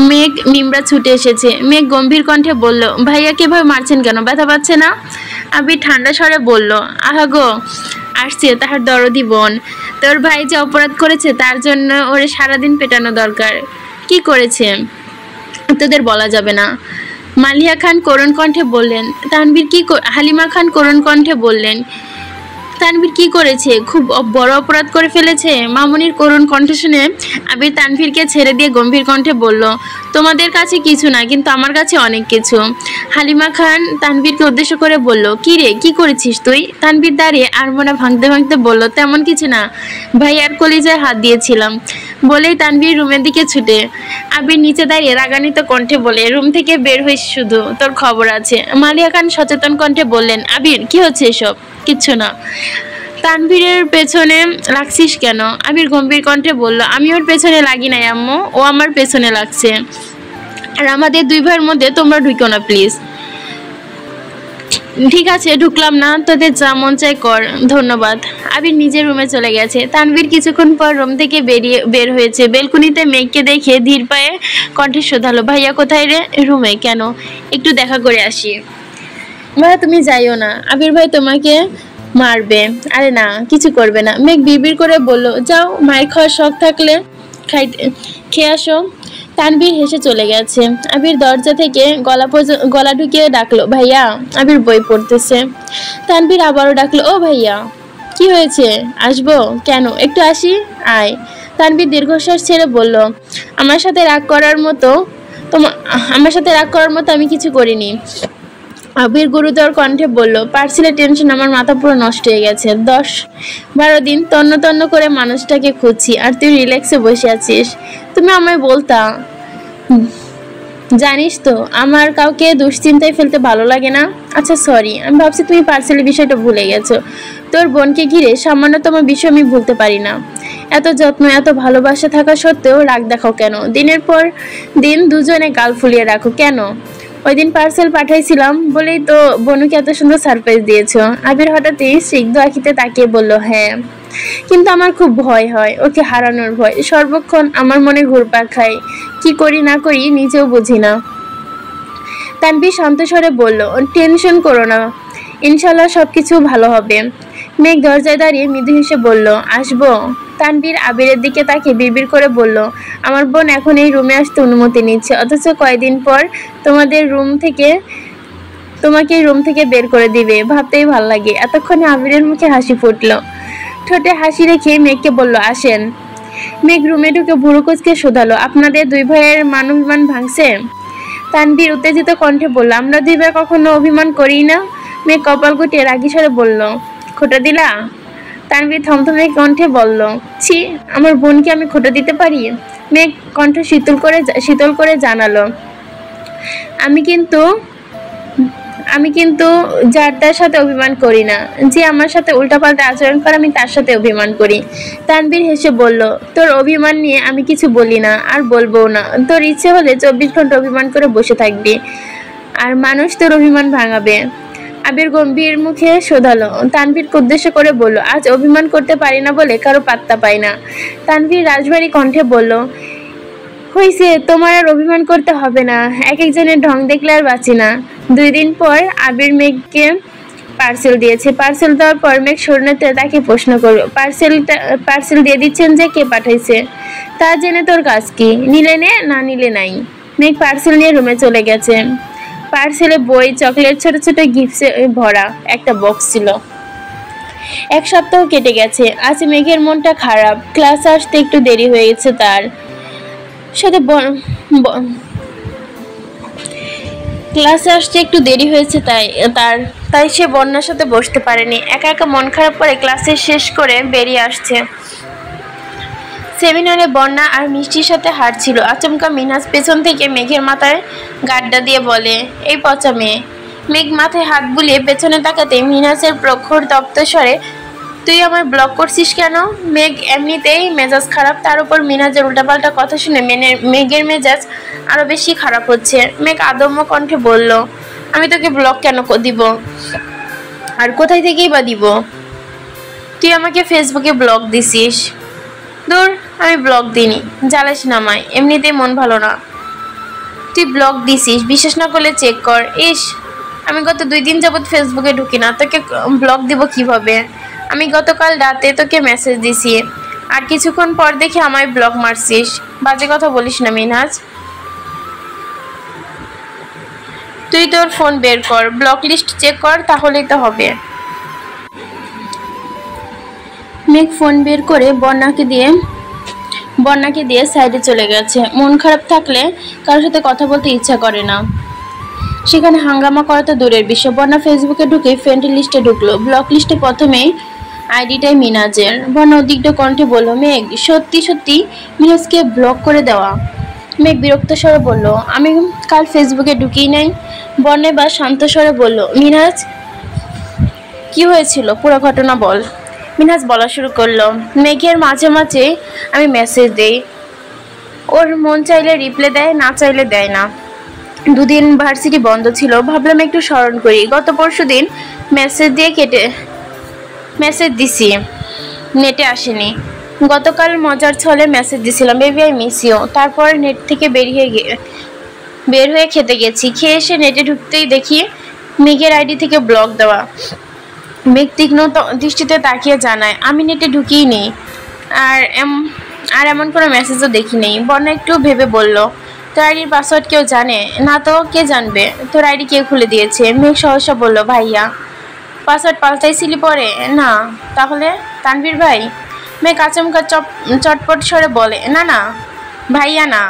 মেঘ, মিমরা ছুটে এসেছে। মেঘ গম্ভীর কণ্ঠে বলল, ভাইয়াকে এভাবে মারছেন কেন, ব্যথা পাচ্ছে না? আবির ঠান্ডা স্বরে বলল, আহা গো, আসছে তাহার দরদি বোন, তোর ভাই যে অপরাধ করেছে তার জন্য ওরে সারাদিন পেটানো দরকার। কি করেছে তোদের বলা যাবে না। মালিয়া খান করুণ কণ্ঠে বললেন। হালিমা খান করুণ কণ্ঠে বললেন, তানভীর কি করেছে? খুব বড় অপরাধ করে ফেলেছে। মামুনির করুণ কণ্ঠ শুনে আবির তানভীরকে ছেড়ে দিয়ে গম্ভীর কণ্ঠে বলল, তোমাদের কাছে কিছু না, কিন্তু আমার কাছে অনেক কিছু। হালিমা খান তানভীরকে উদ্দেশ্য করে বলল, কি রে, কি করেছিস তুই? তানভীর দাঁড়িয়ে আড়মোড়া ভাঙতে ভাঙতে বলল, তেমন কিছু না, ভাইয়ার কলিজায় হাত দিয়েছিলাম। বলেই তানভীর রুমের দিকে ছুটে। আবির নিচে দাঁড়িয়ে রাগান্বিত কণ্ঠে বলে, রুম থেকে বের হইস শুধু, তোর খবর আছে। মালিয়া খান সচেতন কণ্ঠে বললেন, আবির কি হচ্ছে এসব? কিচ্ছু না। তানভীরের পেছনে লাগছিস কেন? আবির গম্ভীর কণ্ঠে বলল, আমি ওর পেছনে লাগি নাই আম্মু, ও আমার পেছনে লাগছে। আর আমাদের 2 ভাইয়ের মধ্যে তোমরা ঢুকো না প্লিজ। ঠিক আছে, ঢুকলাম না, তোদের যা মন চাই কর, ধন্যবাদ। আবির নিজের রুমে চলে গেছে। তানভীর কিছুক্ষণ পর রুম থেকে বের হয়েছে। বেলকুনিতে মেঘকে দেখে ধীর পায়ে কণ্ঠে শোধালো, ভাইয়া কোথায় রে? রুমে। কেন? একটু দেখা করে আসি। ভাইয়া তুমি যাইও না, আবির ভাই তোমাকে মারবে। আরে না, কিছু করবে না। মেঘ বিড়বিড় করে বলল, যাও, মায়ের খাওয়ার শখ থাকলে খেয়ে আসো। তানভীর হেসে চলে গেছে। আবির দরজা থেকে গলা ঢুকিয়ে ডাকলো, ভাইয়া। আবির বই পড়তেছে। তানভীর আবারও ডাকলো, ও ভাইয়া। কি হয়েছে? আসবো? কেন, একটু আসি, আয়। তানভীর দীর্ঘশ্বাস ছেড়ে বলল, আমার সাথে রাগ করার মতো আমি কিছু করিনি। আবির গুরুতর কণ্ঠে বলল, পার্সেলের টেনশন আমার মাথা পুরো নষ্ট হয়ে গেছে। 10-12 দিন তন্ন করে মানুষটাকে খুঁজছি, আর তুই রিল্যাক্সে বসে আছিস। তুমি আমায় বলতা, জানিস তো আমার কাউকে দুশ্চিন্তায় ফেলতে ভালো লাগে না। আচ্ছা সরি, আমি ভাবছি তুমি পার্সেলের বিষয়টা ভুলে গেছো। তোর বোনকে ঘিরে সামান্যতম বিষয় আমি ভুলতে পারি না। এত যত্ন, এত ভালোবাসা থাকা সত্ত্বেও রাগ দেখাও কেন? দিনের পর দিন দুজনে গাল ফুলিয়ে রাখো কেন? ওই দিন পার্সেল পাঠাইছিলাম বলেই তো বনুকে এত সুন্দর সারপ্রাইজ দিয়েছো। আবির হঠাৎই স্নিগ্ধ আঁখিতে তাকিয়ে বলল, হ্যাঁ, কিন্তু আমার খুব ভয় হয়, ওকে হারানোর ভয় সর্বক্ষণ আমার মনে ঘুরপাক খায়। কি করি না করি নিজেও বুঝি না। তানভীর শান্ত স্বরে বলল, টেনশন করো না, ইনশাল্লাহ সবকিছু ভালো হবে। মেঘ দরজায় দাঁড়িয়ে মৃদু হেসে বলল, আসবো? তানভীর আবিরের দিকে তাকিয়ে বিড়বিড় করে বলল, আমার বোন এখন এই রুমে আসতে অনুমতি নিচ্ছে, অথচ কয়েকদিন পর তোমাদের রুম থেকে তোমাকে রুম থেকে বের করে দিবে, ভাবতেই ভাল লাগে। এতক্ষণে আবিরের মুখে হাসি ফুটলো। ঠোঁটে হাসি রেখে মেঘকে বলল, আসেন। মেঘ রুমে ঢুকে ভুরু কুচকে শোধালো, আপনাদের দুই ভাইয়ের মান অভিমান ভাঙছে? তানভীর উত্তেজিত কণ্ঠে বলল, আমরা দুই ভাই কখনো অভিমান করি না। মেঘ কপাল গুটিয়ে রাগী স্বরে বলল, খোঁটা দিলা? তানভীর থমথমে কণ্ঠে বলল, ছি, আমার বোনকে আমি খোঁটা দিতে পারি? মেঘ কণ্ঠ শীতল করে জানালো, আমি কিন্তু যার তার সাথে অভিমান করি না। যে আমার সাথে উল্টাপাল্টা আচরণ করে আমি তার সাথে অভিমান করি। তানভীর হেসে বলল, তোর অভিমান নিয়ে আমি কিছু বলি না, আর বলবো না। তোর ইচ্ছে হলে 24 ঘন্টা অভিমান করে বসে থাকবি, আর মানুষ তোর অভিমান ভাঙাবে। আবির গম্ভীর মুখে শোধালো। তানভীরকে উদ্দেশ্য করে বলল, আজ অভিমান করতে পারি না বলে কারো পাত্তা পাই না। তানভীর রাজবাড়ী কণ্ঠে বলল, হইছে, তোমার আর অভিমান করতে হবে না। এক একজনের ঢং দেখলে আর বাঁচি না। 2 দিন পর আবির মেঘকে পার্সেল দিয়েছে। পার্সেল দেওয়ার পর মেঘ শূন্যতে তাকে প্রশ্ন করল, পার্সেল দিয়ে দিচ্ছেন যে, কে পাঠাইছে? তা জেনে তোর কাজ কি? নিলে নে, না নিলে নাই। মেঘ পার্সেল নিয়ে রুমে চলে গেছে। পার্সেলে বই, চকলেট, ছোট ছোট গিফটে ভরা একটা বক্স ছিল। 1 সপ্তাহ কেটে গেছে। আজ মেঘের মনটা খারাপ। ক্লাসে আসতে একটু দেরি হয়ে গেছে তার সাথে ক্লাসে আসতে একটু দেরি হয়েছে তাই সে বন্যার সাথে বসতে পারেনি। একা একা মন খারাপ করে ক্লাসে শেষ করে বেরিয়ে আসছে। সেমিনারে বন্যা আর মিষ্টির সাথে হাঁটছিল। আচমকা মিনহাজ পেছন থেকে মেঘের মাথায় গাড্ডা দিয়ে বলে, এই পচা মেয়ে। মেঘ মাথায় হাত বুলিয়ে পেছনে তাকাতে মিনহাজের প্রখর তপ্ত স্বরে, তুই আমায় ব্লক করছিস কেন? মেঘ এমনিতেই মেজাজ খারাপ, তার উপর মিনহাজের উল্টাপাল্টা কথা শুনে মেঘের মেজাজ আরো বেশি খারাপ হচ্ছে। মেঘ আদম্য কণ্ঠে বলল, আমি তোকে ব্লক কেন দিব? আর কোথায় থেকেই বা দিব? তুই আমাকে ফেসবুকে ব্লক দিছিস। দূর, আমি ব্লক দিইনি, জ্বালাস না আমায়, এমনিতেই মন ভালো না। তুই ব্লক দিছিস, বিশ্বাস না করলে চেক কর। ইস, আমি গত 2 দিন যাবৎ ফেসবুকে ঢুকি না, তোকে ব্লক দিব কিভাবে? আমি গতকাল রাতে তোকে মেসেজ দিছি, আর কিছুক্ষণ পর দেখি আমায় ব্লক মারছিস। বাজে কথা বলিস না মিনহাজ। তুই তোর ফোন বের কর, ব্লক লিস্ট চেক কর, তাহলেই তো হবে। মেঘ ফোন বের করে বন্যাকে দিয়ে সাইডে চলে গেছে। মন খারাপ থাকলে কারোর সাথে কথা বলতে ইচ্ছা করে না, সেখানে হাঙ্গামা করা তো দূরের বিষয়। বন্যা ফেসবুকে ঢুকে ফ্রেন্ড লিস্টে ঢুকলো। ব্লক লিস্টে প্রথমেই আইডিটাই মিনহাজের। বন্যা উদ্বিগ্ন কণ্ঠে বলল, মেঘ, সত্যি সত্যি মিনহাজকে ব্লক করে দেওয়া? মেঘ বিরক্ত স্বরে বলল, আমি কাল ফেসবুকে ঢুকিই নাই। বন্যা বা শান্ত স্বরে বলল, মিনহাজ, কি হয়েছিল, পুরো ঘটনা বল। মিনহাজ বলা শুরু করলো, মেঘের মাঝে মাঝে আমি মেসেজ দেই, ওর মন চাইলে রিপ্লাই দেয়, না চাইলে দেয় না। 2 দিন ভার্সিটি বন্ধ ছিল, ভাবলাম একটু স্মরণ করি। গত পরশুদিন মেসেজ দিছি, নেটে আসেনি। গতকাল মজার ছলে মেসেজ দিছিলাম, বেবি আই মিস ইউ। তারপর নেট থেকে বের হয়ে খেতে গেছি। খেয়ে এসে নেটে ঢুকতেই দেখি মেঘের আইডি থেকে ব্লক দেওয়া। মেঘ তীক্ষ্ণ দৃষ্টিতে তাকিয়ে জানায়, আমি নেটে ঢুকিই নেই, আর এমন কোনো মেসেজও দেখি নেই। বন্যা একটু ভেবে বলল, তোর আইডির পাসওয়ার্ড কেউ জানে না? তো কে জানবে? তোর আইডি কে খুলে দিয়েছে? মেঘ সহসা বলল, ভাইয়া। পাসওয়ার্ড পাল্টাইছিলি পরে? না। তাহলে তানভীর ভাই? মেঘ আচমকা চটপট স্বরে বলে, না না, ভাইয়া না,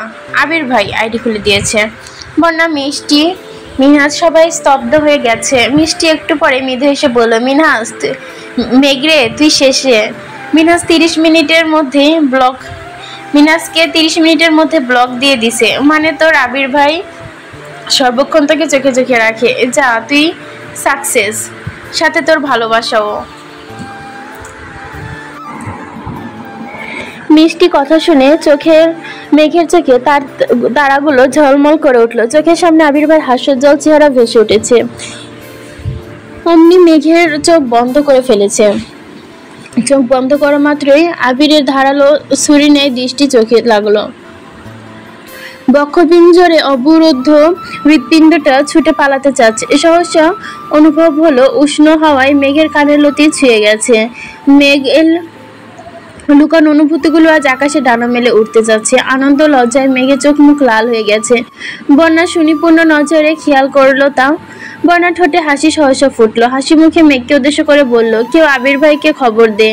আবির ভাই আইডি খুলে দিয়েছে। বন্যা, মিষ্টি, মিনহাজ সবাই স্তব্ধ হয়ে গেছে। মিষ্টি একটু পরে মৃদু এসে বলল, মেঘরে তুই শেষে। মিনহাজকে 30 মিনিটের মধ্যে ব্লক দিয়ে দিছে। মানে তোর আবির ভাই সর্বক্ষণ তোকে চোখে চোখে রাখে। যা, তুই সাকসেস, সাথে তোর ভালোবাসাও। মিষ্টি কথা শুনে মেঘের চোখে তারাগুলো ঝলমল করে উঠলো। চোখের সামনে আবির ভাইয়ের হাস্যোজ্জ্বল চেহারা ভেসে উঠেছে। অমনি মেঘের চোখ বন্ধ করে ফেলেছে। চোখ বন্ধ করা মাত্রই আবিরের ধারালো ছুরি ন্যায় দৃষ্টি চোখে লাগলো। বক্ষপিঞ্জরে অবরুদ্ধ হৃৎপিণ্ডটা ছুটে পালাতে চাচ্ছে। সহসা অনুভব হলো উষ্ণ হাওয়ায় মেঘের কানের লতি ছুঁয়ে গেছে। লুকানো অনুভূতিগুলো আজ আকাশে ডানা মেলে উঠতে যাচ্ছে। আনন্দ লজ্জায় মেঘের চোখ মুখ লাল হয়ে গেছে। বন্যা সুনিপূর্ণ নজরে খেয়াল করলো তা। বন্যা ঠোঁটে হাসি সহসা ফুটলো। হাসি মুখে মেঘকে উদ্দেশ্য করে বলল, কেউ আবির ভাইকে খবর দে।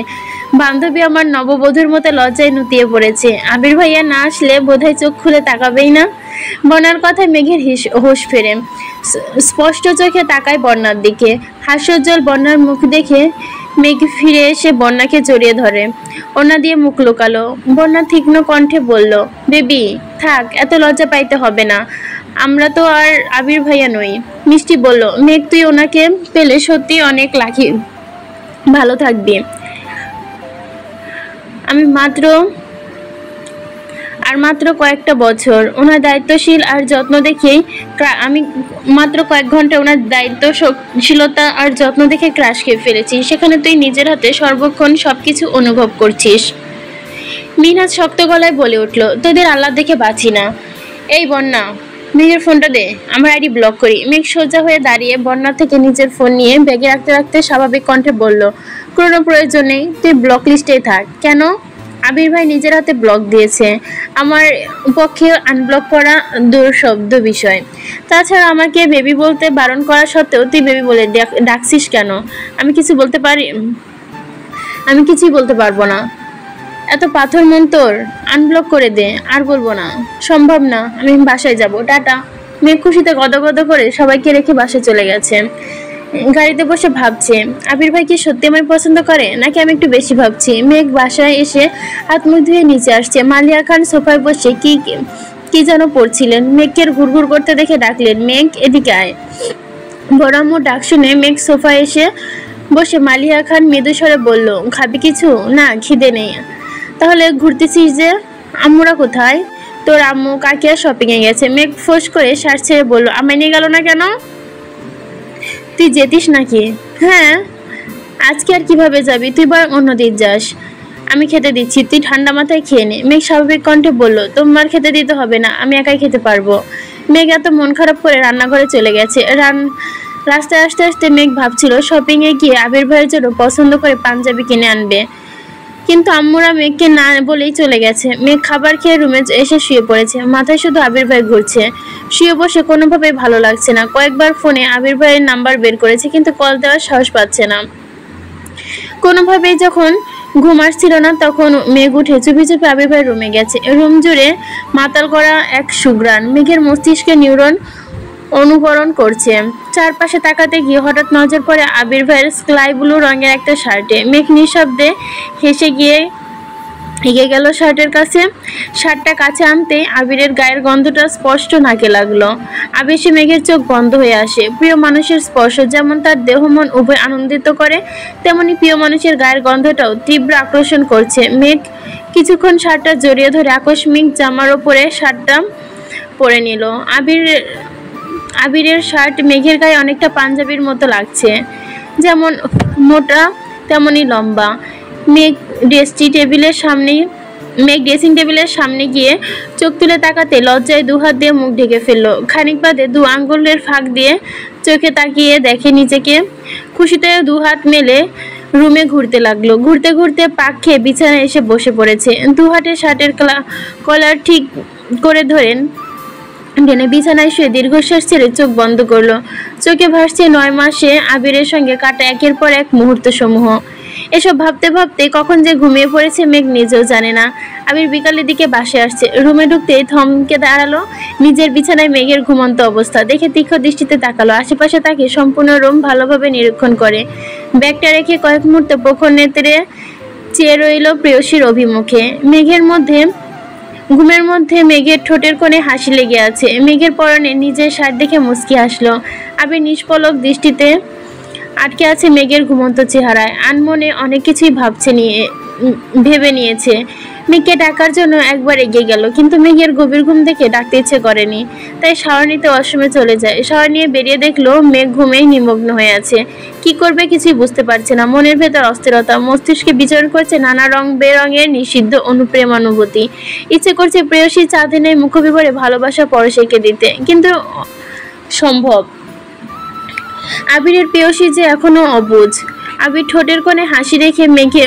বান্ধবী আমার নববধূর মতো লজ্জায় নুতিয়ে পড়েছে। আবির ভাইয়া না আসলে বোধহয় চোখ খুলে তাকাবেই না। বন্যার কথায় মেঘের হুঁশ ফেরে। স্পষ্ট চোখে তাকায় বন্যার দিকে। হাস্যোজ্জ্বল বন্যার মুখ দেখে মেঘ ফিরে এসে বন্যাকে জড়িয়ে ধরে। ওনা দিয়ে মুখ লুকালো। বন্যা তীক্ষ্ণ কণ্ঠে বলল, বেবি থাক, এত লজ্জা পাইতে হবে না, আমরা তো আর আবির ভাইয়া নই। মিষ্টি বলল, মেঘ তুই ওনাকে পেলে সত্যি অনেক লাকি, ভালো থাকবি। আমি মাত্র কয়েকটা বছর ওনার দায়িত্বশীল আর যত্ন দেখেই আমি মাত্র কয়েক ঘন্টা ওনার দায়িত্বশীলতা আর যত্ন দেখে ক্রাশ খেয়ে ফেলেছি। সেখানে তুই নিজের হাতে সর্বক্ষণ সবকিছু অনুভব করছিস। মিনহাজ শক্ত গলায় বলে উঠল, তোদের আল্লাহ দেখে বাঁচি না। এই বন্যা, মেঘের ফোনটা দে, আমার আইডি ব্লক করি। মেঘ সোজা হয়ে দাঁড়িয়ে বন্যা থেকে নিজের ফোন নিয়ে ব্যাগে রাখতে রাখতে স্বাভাবিক কণ্ঠে বলল, কোনো প্রয়োজন নেই, তুই ব্লক লিস্টেই থাক। কেন? আবির ভাই নিজের হাতে ব্লক দিয়েছে, আমার পক্ষে আনব্লক করা দুঃশব্দ বিষয়। তাছাড়া আমাকে বেবি বলতে বারণ করা সত্ত্বেও তুই বেবি বলে ডাকছিস কেন? আমি কিছুই বলতে পারবো না। এত পাথর মন তোর? আনব্লক করে দে, আর বলবো না। সম্ভব না, আমি বাসায় যাব, টাটা। মেঘ খুশিতে গদগদ করে সবাইকে রেখে বাসায় চলে গেছে। গাড়িতে বসে ভাবছে, আবির ভাই কি সত্যি আমায় পছন্দ করে নাকি আমি একটু বেশি ভাবছি। মেঘ বাসায় এসে হাত মুখ ধুয়ে নিচে আসছে। মালিয়া খান সোফায় বসে কি যেন পড়ছিলেন। মেঘকে ঘুরঘুর করতে দেখে ডাকলেন, মেঘ এদিকে আয়। বড় আম্মুর ডাক শুনে মেঘ সোফায় এসে বসে মালিয়া খান মৃদু স্বরে বলল, খাবি কিছু? না, খিদে নেই। তাহলে ঘুরতেছিস যে? আম্মুরা কোথায়? তোর আম্মু কাকিয়া শপিং এ গেছে। মেঘ ফোঁস করে শ্বাস ছেড়ে বলল, আমায় নিয়ে গেল না কেন? তুই যেতিস নাকি? হ্যাঁ, আজকে আর কিভাবে যাবি? তুই বরং অন্যদিন যাস, আমি খেতে দিচ্ছি, তুই ঠান্ডা মাথায় খেয়ে নে। মেঘ স্বাভাবিক কণ্ঠে বলল, তোমার খেতে দিতে হবে না, আমি একাই খেতে পারবো। মেঘ এত মন খারাপ করে রান্নাঘরে চলে গেছে। রাস্তায় আসতে আসতে মেঘ ভাবছিল শপিং এ গিয়ে আবির ভাইয়ের জন্য পছন্দ করে পাঞ্জাবি কিনে আনবে, কিন্তু আম্মুরা মেঘকে না বলেই চলে গেছে। মেঘ খাবার খেয়ে রুমে এসে শুয়ে পড়েছে। মাথায় শুধু আবির ভাই ঘুরছে। শুয়ে বসে কোনোভাবেই ভালো লাগছে না। কয়েকবার ফোনে আবির ভাইয়ের নাম্বার বের করেছে, কিন্তু কল দেওয়ার সাহস পাচ্ছে না। কোনোভাবেই যখন ঘুম আসছিল না, তখন মেঘ উঠে চুপি চুপি আবির ভাইয়ের রুমে গেছে। রুম জুড়ে মাতাল করা এক সুঘ্রাণ মেঘের মস্তিষ্কে নিউরন অনুকরণ করছে। চারপাশে তাকাতে গিয়ে হঠাৎ নজর পড়ে আবির ভাইয়ের স্কাই ব্লু রঙের একটা শার্টে। মেঘ নিঃশব্দে হেসে গিয়ে এগিয়ে গেল শার্টের কাছে। শার্টটা কাছে আনতে আবিরের গায়ের গন্ধটা স্পষ্ট নাকে লাগলো। আবেশে মেঘের চোখ বন্ধ হয়ে আসে। প্রিয় মানুষের স্পর্শ যেমন তার দেহ মন উভয় আনন্দিত করে, তেমনি প্রিয় মানুষের গায়ের গন্ধটাও তীব্র আকর্ষণ করছে। মেঘ কিছুক্ষণ শার্টটা জড়িয়ে ধরে আকস্মিক জামার ওপরে শার্টটা পরে নিল। আবিরের শার্ট মেঘের গায়ে অনেকটা পাঞ্জাবির মতো লাগছে, যেমন মোটা তেমনি লম্বা। মেঘ ড্রেসিং টেবিলের সামনে গিয়ে চোখ তুলে তাকাতে লজ্জায় দুহাত দিয়ে মুখ ঢেকে ফেললো। খানিক বাদে দু আঙ্গুলের ফাঁক দিয়ে চোখে তাকিয়ে দেখে নিজেকে। খুশিতে দুহাত মেলে রুমে ঘুরতে লাগলো। ঘুরতে ঘুরতে পাক খেয়ে বিছানায় এসে বসে পড়েছে। দুহাতে শার্টের কলার ঠিক করে ধরেন টেনে বিছানায় শুয়ে দীর্ঘশ্বাস ছেড়ে চোখ বন্ধ করলো। চোখে ভাসছে 9 মাসে আবিরের সঙ্গে কাটা একের পর এক মুহূর্ত সমূহ। এসব ভাবতে ভাবতে কখন যে ঘুমিয়ে পড়েছে মেঘ নিজেও জানে না। আবির বিকালের দিকে বাসে আসছে। রুমে ঢুকতেই থমকে দাঁড়ালো। নিজের বিছানায় মেঘের ঘুমন্ত অবস্থা দেখে তীক্ষ্ণ দৃষ্টিতে তাকালো। আশেপাশে তাকে সম্পূর্ণ রুম ভালোভাবে নিরীক্ষণ করে। ব্যাগটা রেখে কয়েক মুহূর্ত প্রখর নেত্রে চেয়ে রইল প্রেয়সীর অভিমুখে। ঘুমের মধ্যে মেঘের ঠোঁটের কোণে হাসি লেগে আছে। মেঘের পরনে নিজের শার্ট দেখে মুচকি হাসলো। আবির নিষ্পলক দৃষ্টিতে আটকে আছে মেঘের ঘুমন্ত চেহারায়। আনমনে অনেক কিছুই ভেবে নিয়েছে। মেঘকে ডাকার জন্য একবার এগিয়ে গেল, কিন্তু মেঘের গভীর ঘুম দেখে ডাকতে ইচ্ছে করেনি। তাই শাওয়ার নিতে ওয়াশরুমে চলে যায়। শাওয়ার নিয়ে বেরিয়ে দেখলো মেঘ ঘুমেই নিমগ্ন হয়ে আছে। কি করবে কিছুই বুঝতে পারছে না। মনের ভেতর অস্থিরতা, মস্তিষ্কে বিচরণ করছে নানা রং বেরঙের নিষিদ্ধ অনুপ্রেম অনুভূতি। ইচ্ছে করছে প্রেয়সী চাঁদিনের মুখবিবরে ভালোবাসা পরশেকে দিতে, কিন্তু সম্ভব? আবিরের প্রেয়সী যে এখনো অবুঝ। আবির ঠোঁটের কোণে হাসি রেখে মেঘে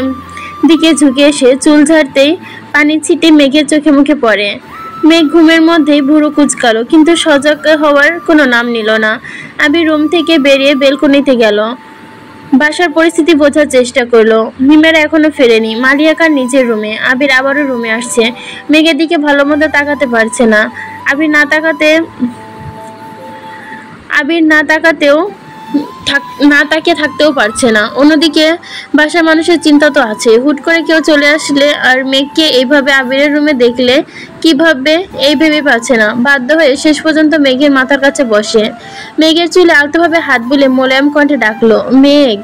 দিকে ঝুঁকে এসে চুল ঝাড়তেই পানির ছিটে মেঘের চোখে মুখে পড়ে। মেঘ ঘুমের মধ্যেই ভুরু কুঁচকালো, কিন্তু সজাগ হওয়ার কোনো নাম নিল না। আবির রুম থেকে বেরিয়ে বেলকনিতে গেল, বাসার পরিস্থিতি বোঝার চেষ্টা করলো। মিমেরা এখনো ফেরেনি। মালিয়াকার নিজের রুমে। আবির আবারও রুমে আসছে। মেঘের দিকে ভালো মতো তাকাতে পারছে না। আবির না তাকিয়ে থাকতেও পারছে না। অন্যদিকে বাসার মানুষের চিন্তা তো আছে। হুট করে কেউ চলে আসলে আর মেঘকে এইভাবে আবিরের রুমে দেখলে কিভাবে, এই ভেবে পাচ্ছে না। বাধ্য হয়ে শেষ পর্যন্ত মেঘের মাথার কাছে বসে মেঘের চুলে আলতোভাবে হাত বুলে মোলায়েম কণ্ঠে ডাকলো, মেঘ।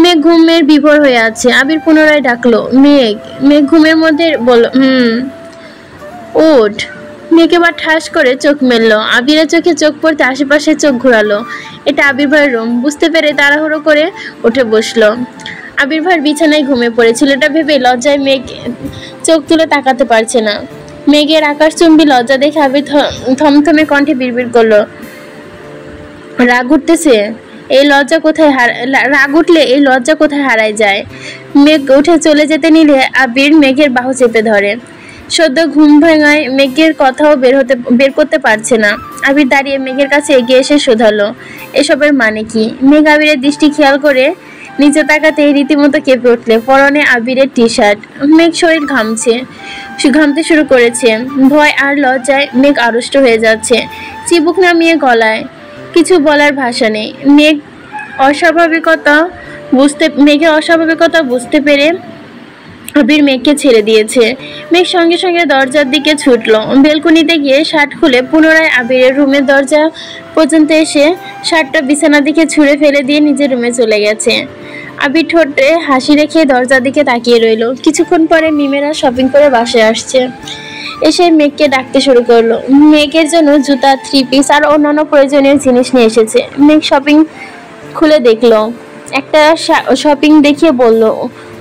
মেঘ ঘুমের বিভোর হয়ে আছে। আবির পুনরায় ডাকলো, মেঘ। মেঘ ঘুমের মধ্যে বলল, ওঠ। মেঘ এবার ঠাস করে চোখ মেললো। আবিরের চোখে চোখ পড়তে আশেপাশে চোখ ঘোরালো। এটা আবির ভাইয়ের রুম বুঝতে পেরে তাড়াহুড়ো করে উঠে বসলো। আবির ভাইয়ের বিছানায় ঘুমিয়ে পড়েছিল। এটা ভেবে লজ্জায় মেঘ চোখ তুলে তাকাতে পারছে না। মেঘের আকাশচুম্বী লজ্জা দেখে আবির থমথমে কণ্ঠে বিড়বিড় করলো, রাগ উঠতেছে? এই লজ্জা কোথায় রাগ উঠলে এই লজ্জা কোথায় হারায় যায়? মেঘ উঠে চলে যেতে নিলে আবির মেঘের বাহু চেপে ধরে। সদ্য ঘুম ভাঙায় মেঘের কথাও বের করতে পারছে না। আবির দাঁড়িয়ে মেঘের কাছে এগিয়ে এসে শোধালো, এসবের মানে কি? মেঘ আবিরের দৃষ্টি খেয়াল করে নিচে তাকাতেই রীতিমতো কেঁপে উঠলে। পরনে আবিরের টি শার্ট। মেঘ শরীর ঘামতে শুরু করেছে। ভয় আর লজ্জায় মেঘ আড়ষ্ট হয়ে যাচ্ছে। চিবুক নামিয়ে গলায়। কিছু বলার ভাষা নেই। মেঘের অস্বাভাবিকতা বুঝতে পেরে আবির মেঘকে ছেড়ে দিয়েছে। মেঘ সঙ্গে সঙ্গে দরজার দিকে ছুটলো। বেলকনিতে গিয়ে শার্ট খুলে পুনরায় আবিরের রুমের দরজা পর্যন্ত এসে শার্টটা বিছানার দিকে ছুঁড়ে ফেলে দিয়ে নিজের রুমে চলে গেছে। আবির ঠোঁটে হাসি রেখে দরজার দিকে তাকিয়ে রইল। কিছুক্ষণ পরে মিমেরা শপিং করে বাসায় আসছে। এসে মেঘকে ডাকতে শুরু করলো। মেঘের জন্য জুতা, 3 পিস আর অন্যান্য প্রয়োজনীয় জিনিস নিয়ে এসেছে। মেঘ শপিং খুলে দেখলো। একটা শপিং দেখিয়ে বলল,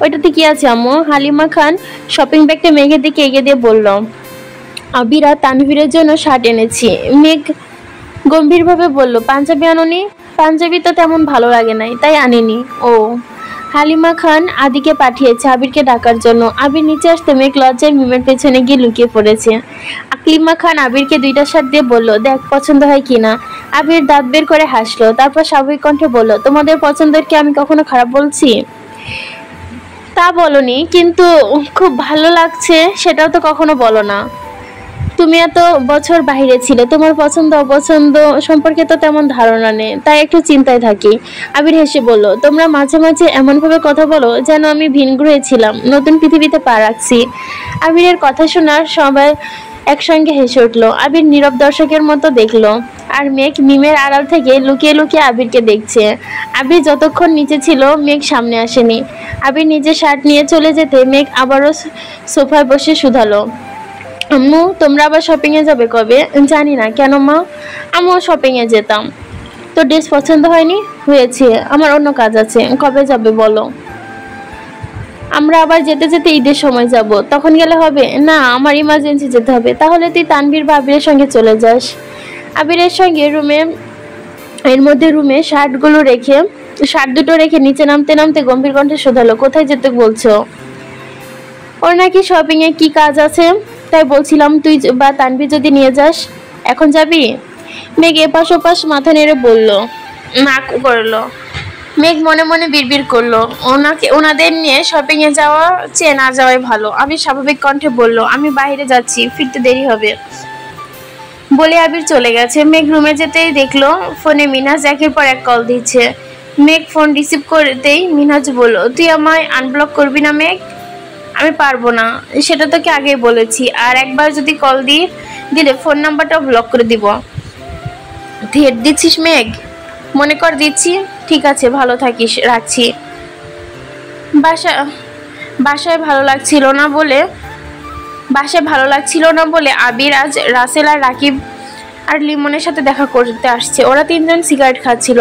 ওইটাতে কি আছে আম্মু? হালিমা খান শপিং ব্যাগটা মেঘের দিকে এগিয়ে দিয়ে বলল, আবির আর তানভীরের জন্য শার্ট এনেছি। মেঘ গম্ভীরভাবে বলল, পাঞ্জাবি আনোনি? পাঞ্জাবি তো তেমন ভালো লাগে নাই, তাই আনিনি। ও, হালিমা খান আদিকে পাঠিয়েছে আবিরকে ডাকার জন্য। আবির নিচে আসতে মেঘ লজ্জায় মিমের পেছনে গিয়ে লুকিয়ে পড়েছে। আকলিমা খান আবিরকে 2টা শার্ট দিয়ে বলল, দেখ পছন্দ হয় কিনা। আবির দাঁত বের করে হাসলো। তারপর স্বাভাবিক কণ্ঠে বলল, তোমাদের পছন্দের কি আমি কখনো খারাপ বলছি? তা বলনি, কিন্তু খুব ভালো লাগছে সেটাও তো কখনো বলো না। তুমি এত বছর বাইরে ছিলে, তোমার পছন্দ অপছন্দ সম্পর্কে তো তেমন ধারণা নেই, তাই একটু চিন্তায় থাকি। আবির হেসে বলল, তোমরা মাঝে মাঝে এমনভাবে কথা বলো যেন আমি ভিনগ্রহে ছিলাম, নতুন পৃথিবীতে পা রাখছি। আবিরের কথা শোনার সবাই একসঙ্গে হেসে উঠলো। আবির নীরব দর্শকের মতো দেখলো, আর মেঘ মিমের আড়াল থেকে লুকিয়ে লুকিয়ে আবিরকে দেখছে। আবির যতক্ষণ নিচে ছিল মেঘ সামনে আসেনি। আবির নিজে শার্ট নিয়ে চলে যেতে মেঘ আবারও সোফায় বসে শুধালো, আম্মু তোমরা আবার শপিং এ যাবে কবে? জানি না। কেন মা? আমিও শপিং এ যেতাম। তো ড্রেস পছন্দ হয়নি? হয়েছে, আমার অন্য কাজ আছে। কবে যাবে বলো? আমরা আবার যেতে যেতে ঈদের সময় যাব, তখন গেলে হবে? না, আমার ইমার্জেন্সি যেতে হবে। তাহলে তুই তানভীর বা আবিরের সঙ্গে চলে যাস। আবিরের সঙ্গে রুমে শার্ট দুটো রেখে নিচে নামতে নামতে গম্ভীর কণ্ঠে শোধালো, কোথায় যেতে বলছো? ওর নাকি শপিং এ কি কাজ আছে, তাই বলছিলাম তুই বা তানভীর যদি নিয়ে যাস। এখন যাবি? মেঘ এপাশ ওপাশ মাথা নেড়ে বলল, না করলো। মেঘ মনে মনে বিড়বিড় করলো, ওনাদের নিয়ে শপিং এ যাওয়া চেয়ে না যাওয়াই ভালো। আমি স্বাভাবিক কণ্ঠে বলল, আমি বাইরে যাচ্ছি, ফিরতে দেরি হবে। বলে আবির চলে গেছে। মেঘ রুমে যেতেই দেখলো ফোনে মিনহাজ একের পর এক কল দিচ্ছে। মেঘ ফোন রিসিভ করতেই মিনহাজ বলল, তুই আমায় আনব্লক করবি না মেঘ? আমি পারবো না, সেটা তোকে আগেই বলেছি। আর একবার যদি কল দিলে ফোন নাম্বারটাও ব্লক করে দিব। থ্রেট দিচ্ছিস মেঘ? মনে কর দিচ্ছি। ঠিক আছে, ভালো থাকিস, রাখছি। বাসায় ভালো লাগছিল না বলে আবির আজ রাসেল আর রাকিব আর লিমনের সাথে দেখা করতে আসছে। ওরা 3 জন সিগারেট খাচ্ছিল।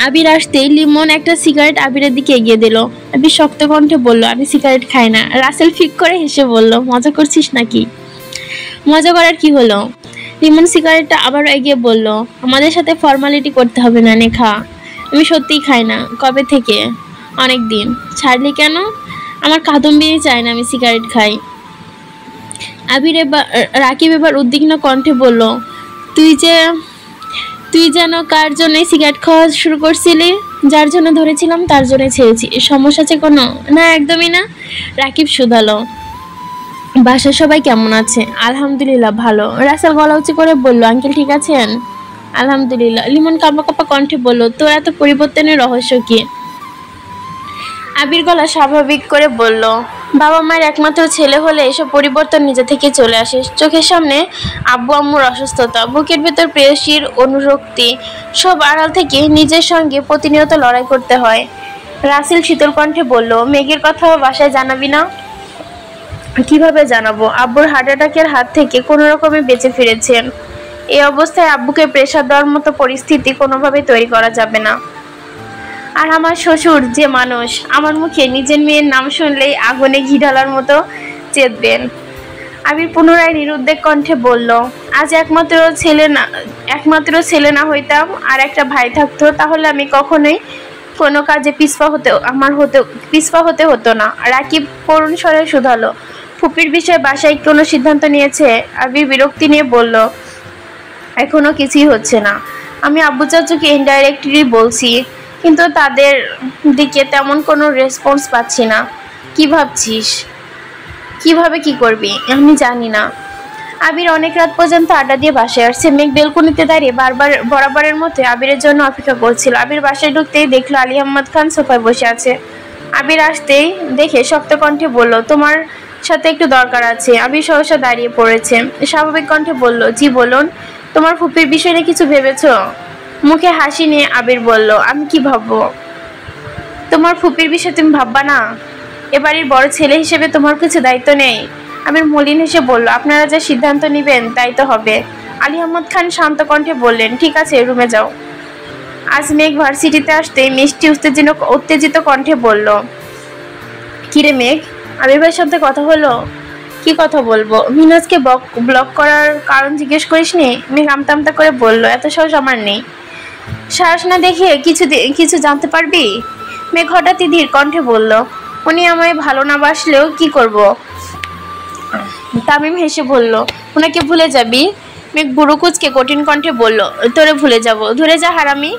আবির আসতেই লিমন একটা সিগারেট আবিরের দিকে এগিয়ে দিল। আবির শক্ত কণ্ঠে বলল, আমি সিগারেট খাই না। রাসেল ফিক করে হেসে বলল, মজা করছিস নাকি? মজা করার কি হলো? লিমন সিগারেটটা আবার এগিয়ে বলল, আমাদের সাথে ফর্মালিটি করতে হবে না, নে খা। আমি সত্যিই খাই না। কবে থেকে? অনেক দিন। ছাড়লি কেন? আমার কাদম্বিনী চাই না আমি সিগারেট খাই। রাকিব এবার উদ্বিগ্ন কণ্ঠে বলল, তুই যেন কার জন্য সিগারেট খাওয়া শুরু করছিলি? যার জন্য ধরেছিলাম তার জন্য ছেড়েছি। সমস্যা আছে কোনো? না, একদমই না। রাকিব শুধালো, বাসার সবাই কেমন আছে? আলহামদুলিল্লাহ ভালো। রাসেল গলা উঁচু করে বলল, আঙ্কেল ঠিক আছেন? আলহামদুলিল্লাহ। লিমন কাঁপা কাঁপা কণ্ঠে বলল, তোর এত পরিবর্তনের রহস্য কি? আবির গলা স্বাভাবিক করে বলল, বাবা মায়ের একমাত্র ছেলে হলে এসব পরিবর্তন নিজে থেকে চলে আসে। চোখের সামনে আব্বু আম্মুর অসুস্থতা, বুকের ভেতর প্রেয়সীর অনুরক্তি, সব আড়াল থেকে নিজের সঙ্গে প্রতিনিয়ত লড়াই করতে হয়। রাসেল শীতল কণ্ঠে বলল, মেঘের কথা বাসায় জানাবি না? কিভাবে জানাবো? আব্বুর হার্ট অ্যাটাকের হাত থেকে কোনো রকমে বেঁচে ফিরেছেন। এই অবস্থায় আব্বুকে প্রেশার দেওয়ার মতো পরিস্থিতি কোনোভাবেই তৈরি করা যাবে না। আর আমার শ্বশুর যে মানুষ, আমার মুখে নিজের মেয়ের নাম শুনলেই আগুনে ঘি ঢালার মতো চেতবেন। আবির পুনরায় নিরুদ্বেগ কণ্ঠে বলল, আজ একমাত্র ছেলে না হইতাম আর একটা ভাই থাকতো, তাহলে আমি কখনোই কোনো কাজে পিছপা হতে হতো না। রাকিব করুণ স্বরে শুধালো, ফুপির বিষয়ে বাসায় কোনো সিদ্ধান্ত নিয়েছে? আবির বিরক্তি নিয়ে বলল, এখনো কিছুই হচ্ছে না। আমি আব্বু চাচুকে ইনডাইরেক্টলি বলছি, কিন্তু তাদের দিকে তেমন কোনো রেসপন্স পাচ্ছি না। কি ভাবছিস? কিভাবে কি করবি? আমি জানি না। আবির অনেক রাত পর্যন্ত আড্ডা দিয়ে বাসায় আসছে। মেঘ বেলকনিতে দাঁড়িয়ে বরাবরের মতো আবিরের জন্য অপেক্ষা করছিল। আবির বাসায় ঢুকতেই দেখলো আলী আহমদ খান সোফায় বসে আছে। আবির আসতেই দেখে শক্ত কণ্ঠে বলল, তোমার সাথে একটু দরকার আছে। আবির সহসা দাঁড়িয়ে পড়েছে। স্বাভাবিক কণ্ঠে বলল, জি বলুন। তোমার ফুপির বিষয় নিয়ে কিছু ভেবেছো? মুখে হাসি নিয়ে আবির বলল, আমি কি ভাববো? তোমার ফুপির বিষয়ে তুমি ভাববা না? এবারের বড় ছেলে হিসেবে তোমার কিছু দায়িত্ব নেই? আবির মলিন হেসে বলল, আপনারা যা সিদ্ধান্ত নিবেন তাই তো হবে। আলী আহমদ খান শান্ত কণ্ঠে বললেন, ঠিক আছে, রুমে যাও। আজ মেঘ ভার্সিটিতে আসতে মিষ্টি উত্তেজিত কণ্ঠে বলল, কিরে মেঘ, আবির ভাইয়ের সাথে কথা হলো? কি কথা বলবো? মিনাজকে ব্লক করার কারণ জিজ্ঞেস করিসনি? মেঘ আমতা আমতা করে বলল, এত সাহস আমার নেই। সাহস না দেখে কিছু জানতে পারবি? মেঘ হঠাৎই ধীর কণ্ঠে বলল, উনি আমায় ভালো না বাসলেও কি করব? তামিম হেসে বলল, ওনাকে ভুলে যাবি? মেঘ বুড়ো কুচকে কঠিন কণ্ঠে বলল, তোরে ভুলে যাব? ধরে যা হারামি।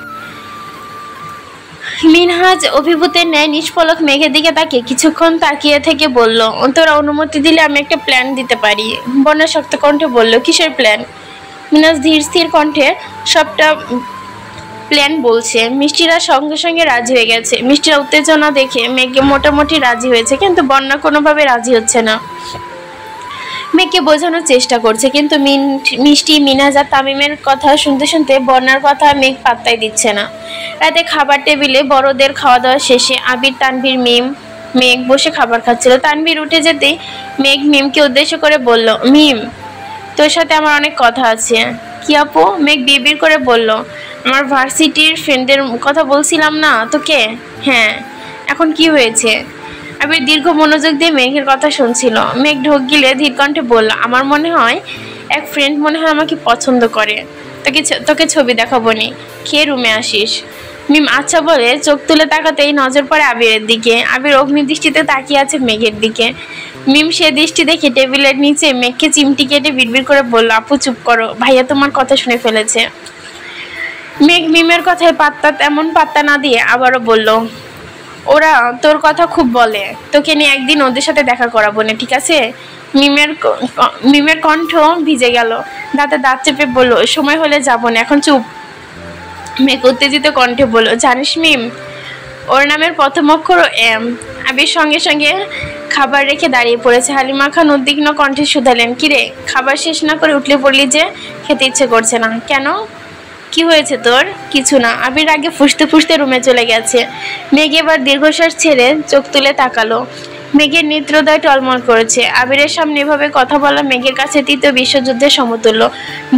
মিনহাজ অভিভূতের ন্যায় নিষ্পলক মেঘের দিকে তাকিয়ে কিছুক্ষণ তাকিয়ে থেকে বলল, তোরা অনুমতি দিলে আমি একটা প্ল্যান দিতে পারি। বন্যা শক্ত কণ্ঠে বলল, কিসের প্ল্যান? মিনহাজ ধীর স্থির কণ্ঠে সবটা প্ল্যান বলছে। মিষ্টিরা সঙ্গে সঙ্গে রাজি হয়ে গেছে। মিষ্টিরা উত্তেজনা দেখে মেঘে মোটামুটি রাজি হয়েছে, কিন্তু বন্যা কোনোভাবে রাজি হচ্ছে না। মেঘকে বোঝানোর চেষ্টা করছে, কিন্তু মিষ্টি, মিনহাজ আর তামিমের কথা শুনতে শুনতে বন্যার কথা মেঘ পাত্তাই দিচ্ছে না। রাতে খাবার টেবিলে বড়দের খাওয়া দাওয়া শেষে আবির, তানভীর, মেঘ বসে খাবার খাচ্ছিল। তানভীর উঠে যেতেই মেঘ মিমকে উদ্দেশ্য করে বলল, মিম, তোর সাথে আমার অনেক কথা আছে। কি আপু? মেঘ বিড়বিড় করে বলল, আমার ভার্সিটির ফ্রেন্ডদের কথা বলছিলাম না তোকে? হ্যাঁ, এখন কি হয়েছে? আবির দীর্ঘ মনোযোগ দিয়ে মেঘের কথা শুনছিল। মেঘ ঢোক গিলে ধীর কণ্ঠে বলল, আমার মনে হয় এক ফ্রেন্ড মনে হয় আমাকে পছন্দ করে। তোকে ছবি দেখাবো নি, খেয়ে রুমে আসিস। মিম আচ্ছা বলে চোখ তুলে তাকাতেই নজর পড়ে আবিরের দিকে। আবির অগ্নি দৃষ্টিতে তাকিয়ে আছে মেঘের দিকে। মিম সে দৃষ্টি দেখে টেবিলের নিচে মেঘকে চিমটি কেটে বিড়বিড় করে বলল, আপু চুপ করো, ভাইয়া তোমার কথা শুনে ফেলেছে। মেঘ মিমের কথায় তেমন পাত্তা না দিয়ে আবারও বলল, ওরা তোর কথা খুব বলে, তোকে নিয়ে একদিন ওদের সাথে দেখা করাবো না, ঠিক আছে? মিমের কণ্ঠ ভিজে গেল। দাঁতে দাঁত চেপে বলল, সময় হলে যাবো না, এখন চুপ। মেঘ উত্তেজিত কণ্ঠে বলল, জানিস মিম, ওর নামের প্রথম অক্ষর এম। আবির সঙ্গে সঙ্গে খাবার রেখে দাঁড়িয়ে পড়েছে। হালিমা খান উদ্বিগ্ন কণ্ঠে শুধালেন, কিরে, খাবার শেষ না করে উঠলে পড়লি যে? খেতে ইচ্ছে করছে না কেন? কি হয়েছে তোর? কিছু না। আবির আগে ফুসতে ফুসতে রুমে চলে গেছে। মেঘ এবার দীর্ঘশ্বাস ছেড়ে চোখ তুলে তাকালো। মেঘের নেত্রোদয় টলমল করেছে। আবিরের সামনে এভাবে কথা বলা মেঘের কাছে তৃতীয় বিশ্বযুদ্ধের সমতুল্য।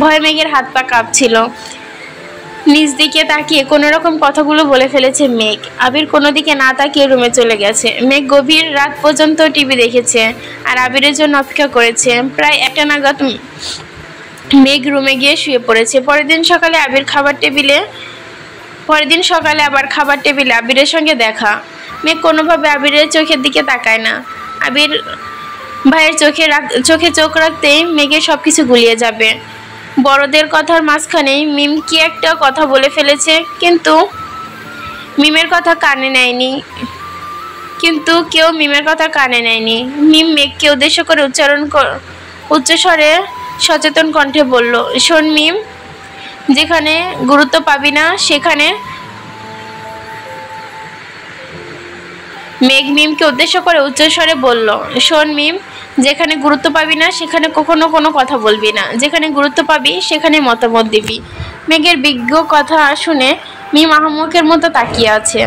ভয়ে মেঘের হাত পা কাঁপছিল। নিজ দিকে তাকিয়ে কোনো রকম কথাগুলো বলে ফেলেছে মেঘ। আবির কোনো দিকে না তাকিয়ে রুমে চলে গেছে। মেঘ গভীর রাত পর্যন্ত টিভি দেখেছে আর আবিরের জন্য অপেক্ষা করেছে। প্রায় 1টা নাগাদ মেঘ রুমে গিয়ে শুয়ে পড়েছে। পরের দিন সকালে আবার খাবার টেবিলে আবিরের সঙ্গে দেখা। মেঘ কোনোভাবে আবিরের চোখের দিকে তাকায় না। আবির ভাইয়ের চোখে চোখ রাখতেই মেঘের সবকিছু গুলিয়ে যাবে। বড়দের কথার মাঝখানেই মিম কি একটা কথা বলে ফেলেছে, কিন্তু মিমের কথা কানে নেয়নি। কেউ মিমের কথা কানে নেয়নি। মিম মেঘকে উদ্দেশ্য করে উচ্চস্বরে সচেতন কণ্ঠে বলল, শোন মিম, যেখানে গুরুত্ব পাবি না সেখানে। মেঘ মিমকে উদ্দেশ্য করে উচ্চস্বরে বলল, শোন মিম, যেখানে গুরুত্ব পাবি না সেখানে কখনো কোনো কথা বলবি না, যেখানে গুরুত্ব পাবি সেখানে মতামত দিবি। মেঘের বিজ্ঞ কথা শুনে মিম আহাম্মকের মতো তাকিয়ে আছে।